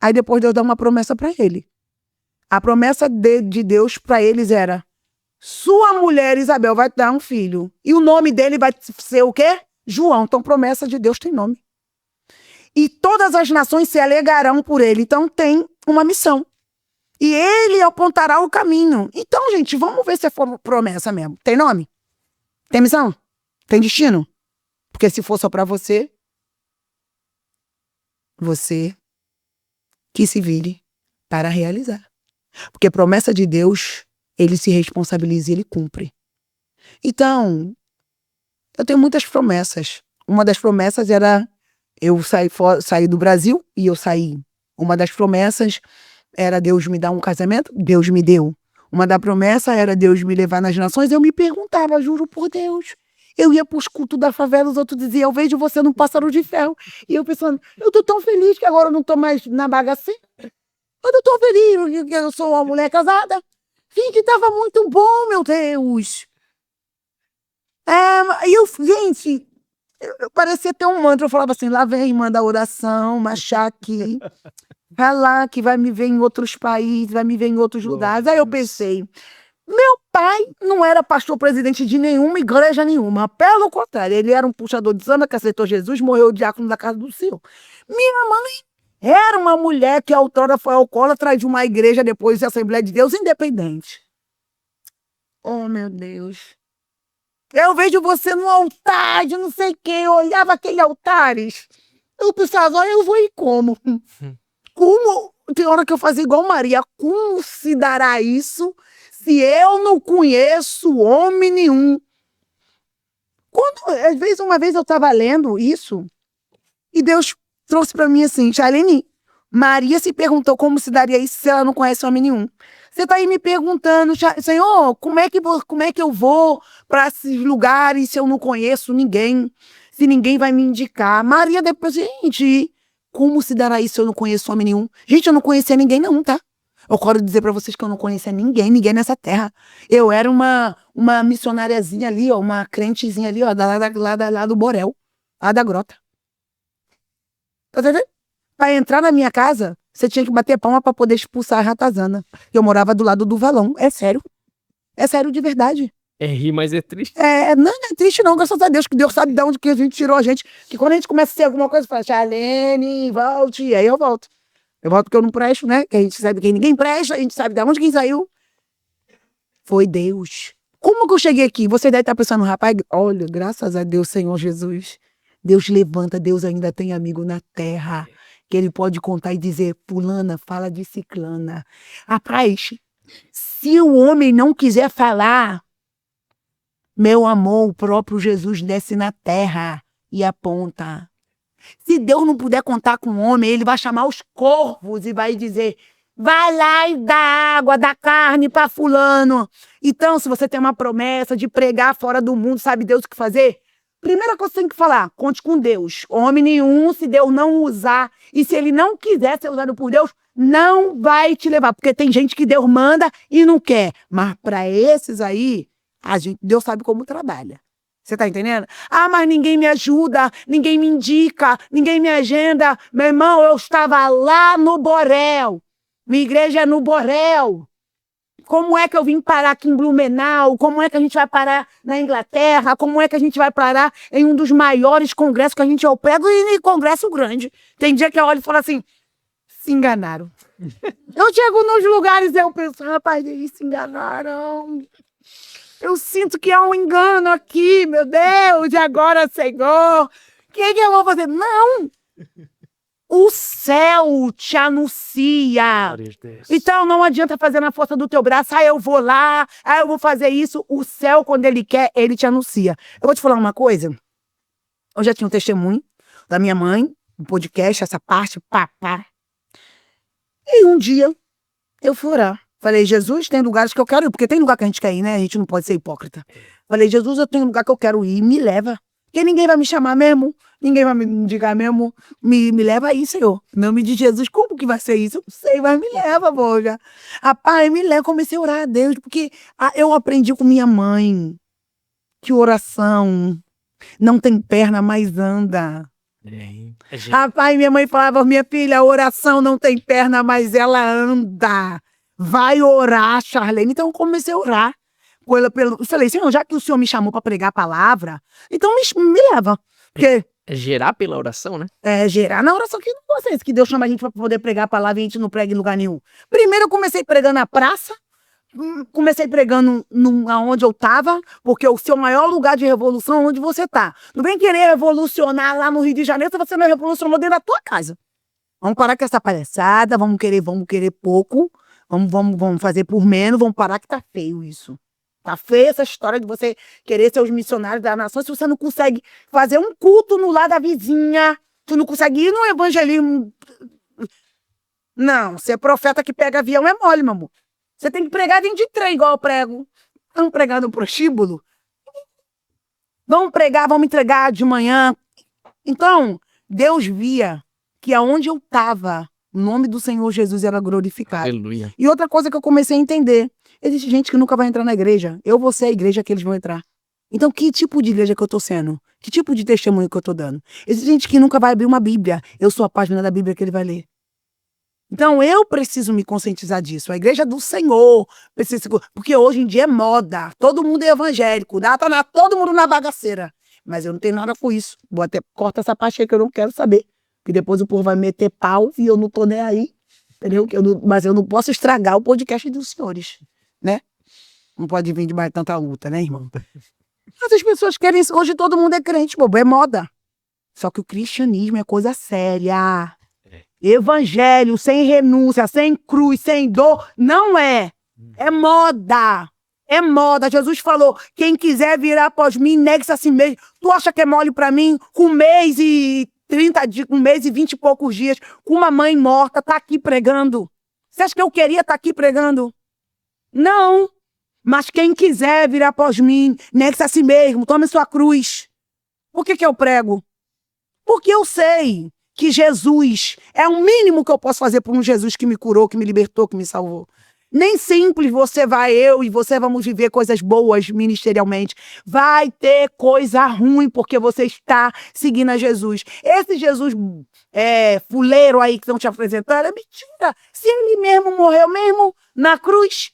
Aí depois Deus dá uma promessa para ele. A promessa de Deus para eles era: sua mulher Isabel vai te dar um filho. E o nome dele vai ser o quê? João. Então, promessa de Deus tem nome. E todas as nações se alegarão por ele. Então, tem uma missão. E ele apontará o caminho. Então, gente, vamos ver se é promessa mesmo. Tem nome? Tem missão? Tem destino? Porque se for só para você que se vire para realizar. Porque promessa de Deus, ele se responsabiliza e ele cumpre. Então, eu tenho muitas promessas. Uma das promessas era Eu saí do Brasil e eu saí. Uma das promessas era Deus me dar um casamento, Deus me deu. Uma da promessa era Deus me levar nas nações. Eu me perguntava, juro por Deus. Eu ia para os cultos da favela, os outros diziam, eu vejo você num pássaro de ferro. E eu pensando, eu tô tão feliz que agora eu não tô mais na bagaceira. Eu tô feliz que eu sou uma mulher casada. Gente, tava muito bom, meu Deus. Gente, eu parecia ter um mantra. Eu falava assim, lá vem, manda oração, machaque. Vai lá que vai me ver em outros países, vai me ver em outros lugares. Aí eu pensei, meu pai não era pastor presidente de nenhuma igreja nenhuma. Pelo contrário, ele era um puxador de samba que aceitou Jesus, morreu diácono da casa do Senhor. Minha mãe era uma mulher que outrora foi alcoólatra de uma igreja, depois de Assembleia de Deus, independente. Oh, meu Deus. Eu vejo você no altar de não sei quem, eu olhava aqueles altares. Eu pensava, olha, eu vou ir como? Como? Tem hora que eu fazia igual Maria. Como se dará isso se eu não conheço homem nenhum? Às vezes, uma vez eu estava lendo isso e Deus trouxe para mim assim, Charlene, Maria se perguntou como se daria isso se ela não conhece homem nenhum. Você está aí me perguntando, Senhor, como é que eu vou para esses lugares se eu não conheço ninguém? Se ninguém vai me indicar? Maria depois, gente, como se dará isso se eu não conheço homem nenhum? Gente, eu não conhecia ninguém não, tá? Eu quero dizer para vocês que eu não conhecia ninguém nessa terra. Eu era uma missionariazinha ali, ó, uma crentezinha ali, ó, lá do Borel, lá da grota. Tá entendendo? Para entrar na minha casa, você tinha que bater palma para poder expulsar a ratazana. Eu morava do lado do valão. É sério. É sério de verdade. É rir, mas é triste. Não é triste não, graças a Deus, que Deus sabe de onde que a gente tirou a gente. Que quando a gente começa a ser alguma coisa, fala, Charlene, volte. E aí eu volto. Eu volto porque eu não presto, né? Que a gente sabe que ninguém presta, a gente sabe de onde quem saiu. Foi Deus. Como que eu cheguei aqui? Você deve estar pensando, rapaz, olha, graças a Deus, Senhor Jesus. Deus levanta, Deus ainda tem amigo na terra. Que ele pode contar e dizer, fulana, fala de ciclana. Rapaz, se o homem não quiser falar, meu amor, o próprio Jesus desce na terra e aponta. Se Deus não puder contar com o homem, ele vai chamar os corvos e vai dizer, vai lá e dá água, dá carne para fulano. Então, se você tem uma promessa de pregar fora do mundo, sabe Deus o que fazer? Primeira coisa que você tem que falar, conte com Deus. Homem nenhum, se Deus não usar, e se ele não quiser ser usado por Deus, não vai te levar. Porque tem gente que Deus manda e não quer. Mas para esses aí, Deus sabe como trabalha. Você tá entendendo? Ah, mas ninguém me ajuda, ninguém me indica, ninguém me agenda. Meu irmão, eu estava lá no Borel. Minha igreja é no Borel. Como é que eu vim parar aqui em Blumenau? Como é que a gente vai parar na Inglaterra? Como é que a gente vai parar em um dos maiores congressos que a gente opera e congresso grande? Tem dia que eu olho e falo assim, se enganaram. Eu chego nos lugares e eu penso, rapaz, eles se enganaram. Eu sinto que há um engano aqui, meu Deus, e agora, Senhor? O que eu vou fazer? Não! O céu te anuncia. Então não adianta fazer na força do teu braço, eu vou lá, eu vou fazer isso. O céu, quando ele quer, ele te anuncia. Eu vou te falar uma coisa. Eu já tinha um testemunho da minha mãe, um podcast, essa parte, papá. E um dia eu fui orar. Falei, Jesus, tem lugares que eu quero ir, porque tem lugar que a gente quer ir, né? A gente não pode ser hipócrita. Falei, Jesus, eu tenho um lugar que eu quero ir, me leva. Porque ninguém vai me chamar mesmo, ninguém vai me indicar mesmo. Me leva aí, Senhor. Em nome de Jesus, como que vai ser isso? Eu não sei, mas me leva, boja. Rapaz, me leva, comecei a orar a Deus, porque eu aprendi com minha mãe que oração não tem perna, mas anda. Rapaz, minha mãe falava, minha filha, a oração não tem perna, mas ela anda. Vai orar, Charlene. Então eu comecei a orar. Eu falei, Senhor, já que o Senhor me chamou para pregar a palavra, então me leva. Porque É gerar pela oração, né? é gerar na oração que não vocês, que Deus chama a gente para poder pregar a palavra e a gente não prega em lugar nenhum. Primeiro eu comecei pregando na praça, comecei pregando aonde eu estava, porque o seu maior lugar de revolução é onde você está. Não vem querer revolucionar lá no Rio de Janeiro se você não revolucionou dentro da tua casa. Vamos parar com essa palhaçada, vamos querer pouco, vamos fazer por menos, vamos parar que tá feio isso. Tá feia essa história de você querer ser os missionários da nação se você não consegue fazer um culto no lar da vizinha. Tu não consegue ir no evangelismo. Não, ser profeta que pega avião é mole, meu amor. Você tem que pregar dentro de trem, igual eu prego. Vamos pregar no prostíbulo? Vamos pregar, vamos entregar de manhã. Então, Deus via que aonde eu estava, o nome do Senhor Jesus era glorificado. Aleluia. E outra coisa que eu comecei a entender, existe gente que nunca vai entrar na igreja. Eu vou ser a igreja que eles vão entrar. Então, que tipo de igreja que eu estou sendo? Que tipo de testemunho que eu estou dando? Existe gente que nunca vai abrir uma Bíblia. Eu sou a página da Bíblia que ele vai ler. Então, eu preciso me conscientizar disso. A igreja do Senhor. Porque hoje em dia é moda. Todo mundo é evangélico. Tá todo mundo na bagaceira. Mas eu não tenho nada com isso. Vou até cortar essa parte aí que eu não quero saber. Porque depois o povo vai meter pau e eu não tô nem aí. Entendeu? Mas eu não posso estragar o podcast dos senhores. Né? Não pode vir de mais tanta luta, né, irmão? Mas as pessoas querem isso. Hoje todo mundo é crente, bobo. É moda. Só que o cristianismo é coisa séria. Evangelho sem renúncia, sem cruz, sem dor, não é. É moda. É moda. Jesus falou, quem quiser vir após mim, negue-se a si mesmo. Tu acha que é mole pra mim? Com 1 mês e 30 dias, com 1 mês e 20 e poucos dias, com uma mãe morta, tá aqui pregando. Você acha que eu queria estar aqui pregando? Não. Mas quem quiser vir após mim, negue-se a si mesmo, tome sua cruz. Por que eu prego? Porque eu sei que Jesus é o mínimo que eu posso fazer por um Jesus que me curou, que me libertou, que me salvou. Nem simples eu e você vamos viver coisas boas ministerialmente. Vai ter coisa ruim porque você está seguindo a Jesus. Esse Jesus fuleiro aí que estão te apresentando é mentira. Se ele mesmo morreu mesmo na cruz,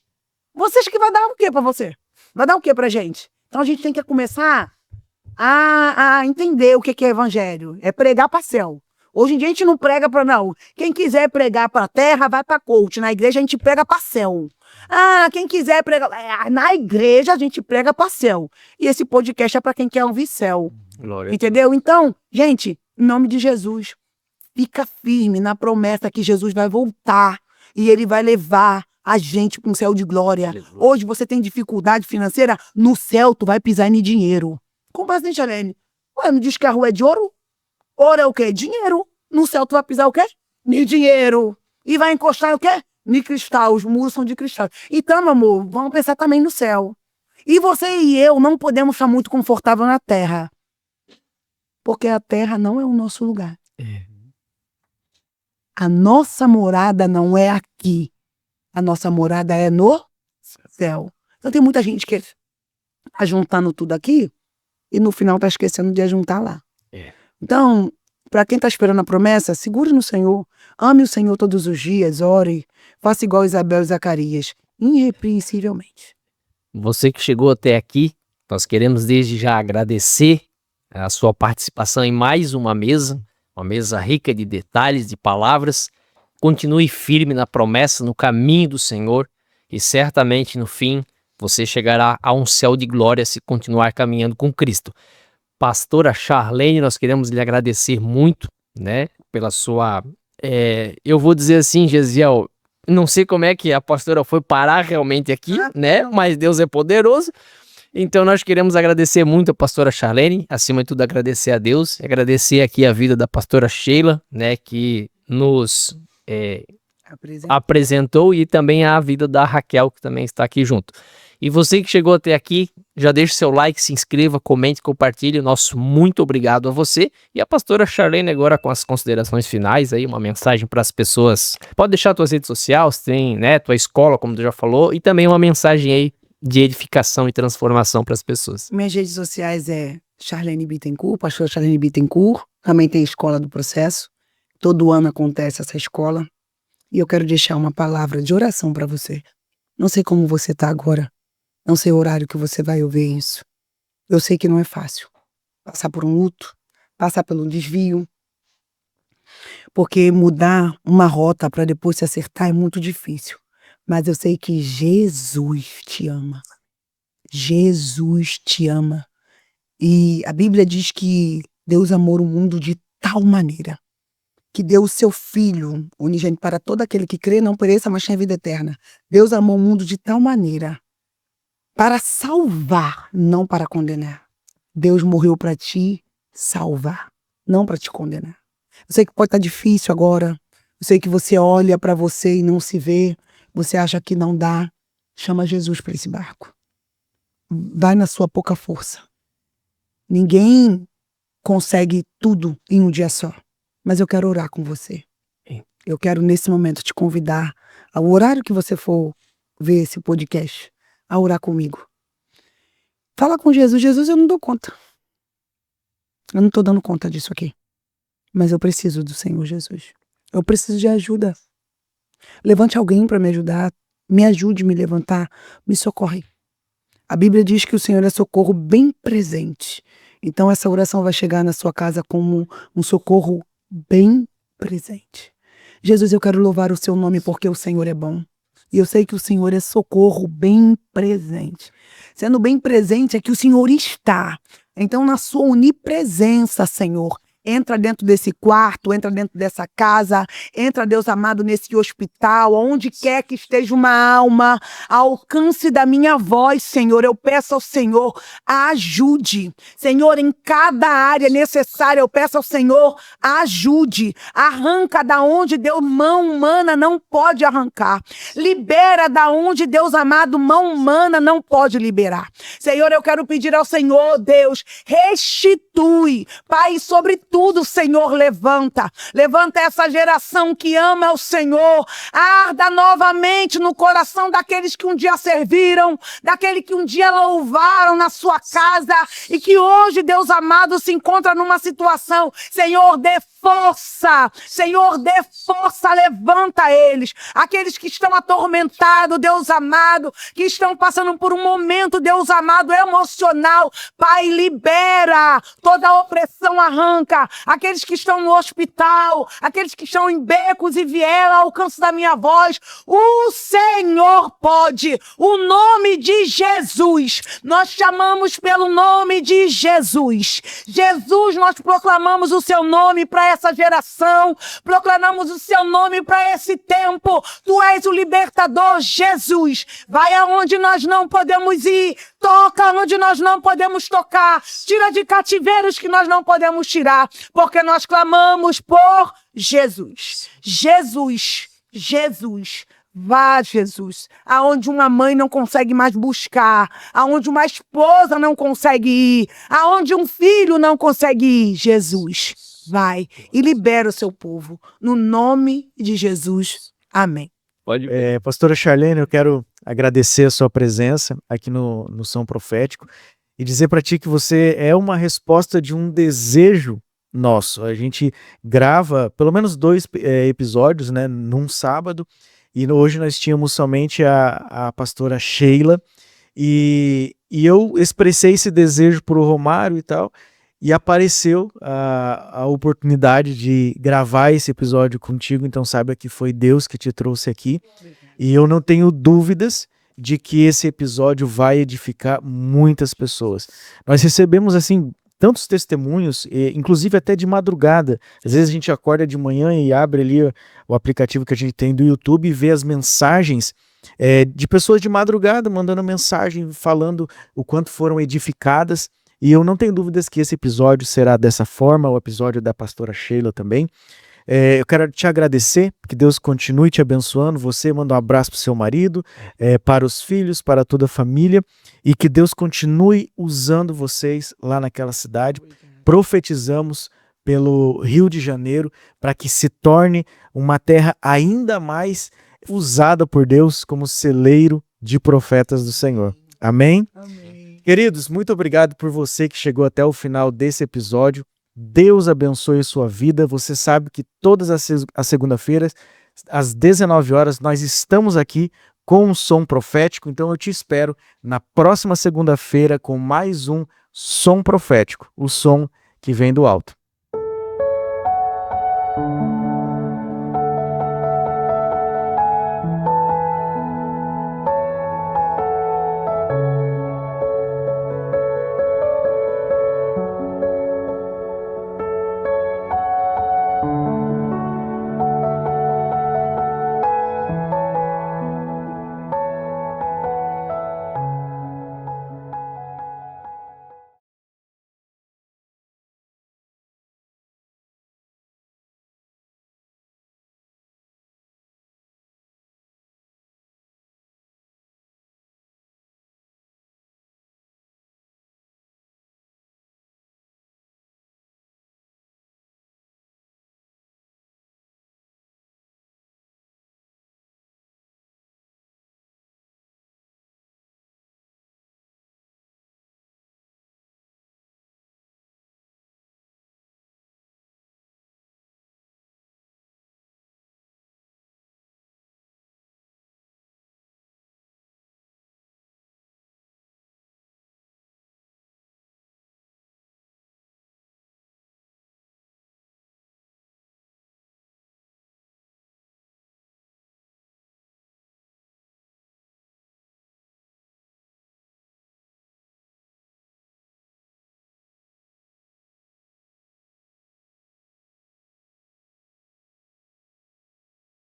você acha que vai dar o quê para você? Vai dar o quê pra gente? Então a gente tem que começar a entender o que é evangelho. É pregar para céu. Hoje em dia a gente não prega para não. Quem quiser pregar para a terra, vai para coach. Na igreja a gente prega para céu. Quem quiser pregar... Na igreja a gente prega para céu. E esse podcast é para quem quer ouvir céu. Glória. Entendeu? Então, gente, em nome de Jesus, fica firme na promessa que Jesus vai voltar. E ele vai levar a gente para um céu de glória. Aleluia. Hoje você tem dificuldade financeira, no céu tu vai pisar em dinheiro. Como assim, Charlene? Ué, não diz que a rua é de ouro? Ouro é o quê? Dinheiro. No céu tu vai pisar o quê? Em dinheiro. E vai encostar o quê? Em cristal. Os muros são de cristal. Então, meu amor, vamos pensar também no céu. E você e eu não podemos estar muito confortável na terra. Porque a terra não é o nosso lugar. A nossa morada não é aqui. A nossa morada é no céu. Então tem muita gente que está juntando tudo aqui e no final está esquecendo de ajuntar lá. Então, para quem está esperando a promessa, segure no Senhor. Ame o Senhor todos os dias, ore. Faça igual Isabel e Zacarias, irrepreensivelmente. Você que chegou até aqui, nós queremos desde já agradecer a sua participação em mais uma mesa rica de detalhes, de palavras. Continue firme na promessa, no caminho do Senhor, e certamente no fim você chegará a um céu de glória se continuar caminhando com Cristo. Pastora Charlene, nós queremos lhe agradecer muito, né, pela sua... eu vou dizer assim, Gesiel, não sei como é que a pastora foi parar realmente aqui, né, mas Deus é poderoso. Então nós queremos agradecer muito a pastora Charlene, acima de tudo agradecer a Deus, agradecer aqui a vida da pastora Sheila, né, que nos apresentou, e também a vida da Raquel, que também está aqui junto. E você que chegou até aqui, já deixe seu like, se inscreva, comente, compartilhe. Nosso muito obrigado a você. E a pastora Charlene agora com as considerações finais aí, uma mensagem para as pessoas. Pode deixar tuas redes sociais, tem, né, tua escola, como tu já falou, e também uma mensagem aí de edificação e transformação para as pessoas. Minhas redes sociais é Charlene Bittencourt, pastora Charlene Bittencourt. Também tem a Escola do Processo. Todo ano acontece essa escola. E eu quero deixar uma palavra de oração para você. Não sei como você está agora. Não sei o horário que você vai ouvir isso. Eu sei que não é fácil. Passar por um luto, passar pelo desvio. Porque mudar uma rota para depois se acertar é muito difícil. Mas eu sei que Jesus te ama. Jesus te ama. E a Bíblia diz que Deus amou o mundo de tal maneira que deu o seu Filho unigênito para todo aquele que crê, não pereça, mas tenha vida eterna. Deus amou o mundo de tal maneira para salvar, não para condenar. Deus morreu para te salvar, não para te condenar. Eu sei que pode estar difícil agora. Eu sei que você olha para você e não se vê. Você acha que não dá. Chama Jesus para esse barco. Vai na sua pouca força. Ninguém consegue tudo em um dia só. Mas eu quero orar com você. Eu quero, nesse momento, te convidar, ao horário que você for ver esse podcast, a orar comigo. Fala com Jesus. Jesus, eu não dou conta. Eu não estou dando conta disso aqui. Mas eu preciso do Senhor Jesus. Eu preciso de ajuda. Levante alguém para me ajudar. Me ajude a me levantar. Me socorre. A Bíblia diz que o Senhor é socorro bem presente. Então essa oração vai chegar na sua casa como um socorro bem presente. Jesus, eu quero louvar o seu nome porque o Senhor é bom. E eu sei que o Senhor é socorro bem presente. Sendo bem presente é que o Senhor está. Então, na sua onipresença, Senhor, entra dentro desse quarto, entra dentro dessa casa, entra, Deus amado, nesse hospital, onde quer que esteja uma alma, ao alcance da minha voz, Senhor, eu peço ao Senhor, ajude. Senhor, em cada área necessária, eu peço ao Senhor, ajude. Arranca da onde Deus, mão humana não pode arrancar. Libera da onde, Deus amado, mão humana não pode liberar. Senhor, eu quero pedir ao Senhor, Deus, restitui, Pai, sobre tudo, Senhor, levanta essa geração que ama o Senhor, arda novamente no coração daqueles que um dia serviram, daquele que um dia louvaram na sua casa e que hoje, Deus amado, se encontra numa situação, Senhor, dê força, Senhor, dê força, levanta eles, aqueles que estão atormentados, Deus amado, que estão passando por um momento, Deus amado, emocional, Pai, libera, toda a opressão arranca, aqueles que estão no hospital, aqueles que estão em becos e vielas ao alcance da minha voz, o Senhor pode, o nome de Jesus, nós chamamos pelo nome de Jesus, Jesus, nós proclamamos o seu nome para essa geração, proclamamos o seu nome para esse tempo, tu és o libertador, Jesus, vai aonde nós não podemos ir, toca onde nós não podemos tocar, tira de cativeiros que nós não podemos tirar, porque nós clamamos por Jesus, Jesus, Jesus. Vá, Jesus, aonde uma mãe não consegue mais buscar, aonde uma esposa não consegue ir, aonde um filho não consegue ir, Jesus, vai e libera o seu povo, no nome de Jesus, amém. Pode Pastora Charlene, eu quero agradecer a sua presença aqui no Som Profético e dizer para ti que você é uma resposta de um desejo nosso. A gente grava pelo menos 2 episódios, né, num sábado, e hoje nós tínhamos somente a pastora Sheila, e eu expressei esse desejo para o Romário e tal, e apareceu a oportunidade de gravar esse episódio contigo, então saiba que foi Deus que te trouxe aqui, e eu não tenho dúvidas de que esse episódio vai edificar muitas pessoas. Nós recebemos, assim, tantos testemunhos, inclusive até de madrugada. Às vezes a gente acorda de manhã e abre ali o aplicativo que a gente tem do YouTube e vê as mensagens de pessoas de madrugada mandando mensagem, falando o quanto foram edificadas. E eu não tenho dúvidas que esse episódio será dessa forma, o episódio da pastora Sheila também. Eu quero te agradecer, que Deus continue te abençoando, você manda um abraço para o seu marido, para os filhos, para toda a família, e que Deus continue usando vocês lá naquela cidade. Profetizamos pelo Rio de Janeiro para que se torne uma terra ainda mais usada por Deus como celeiro de profetas do Senhor. Amém? Amém. Queridos, muito obrigado por você que chegou até o final desse episódio. Deus abençoe a sua vida. Você sabe que todas as segunda-feiras, às 19 horas, nós estamos aqui com um som profético. Então eu te espero na próxima segunda-feira com mais um som profético, o som que vem do alto.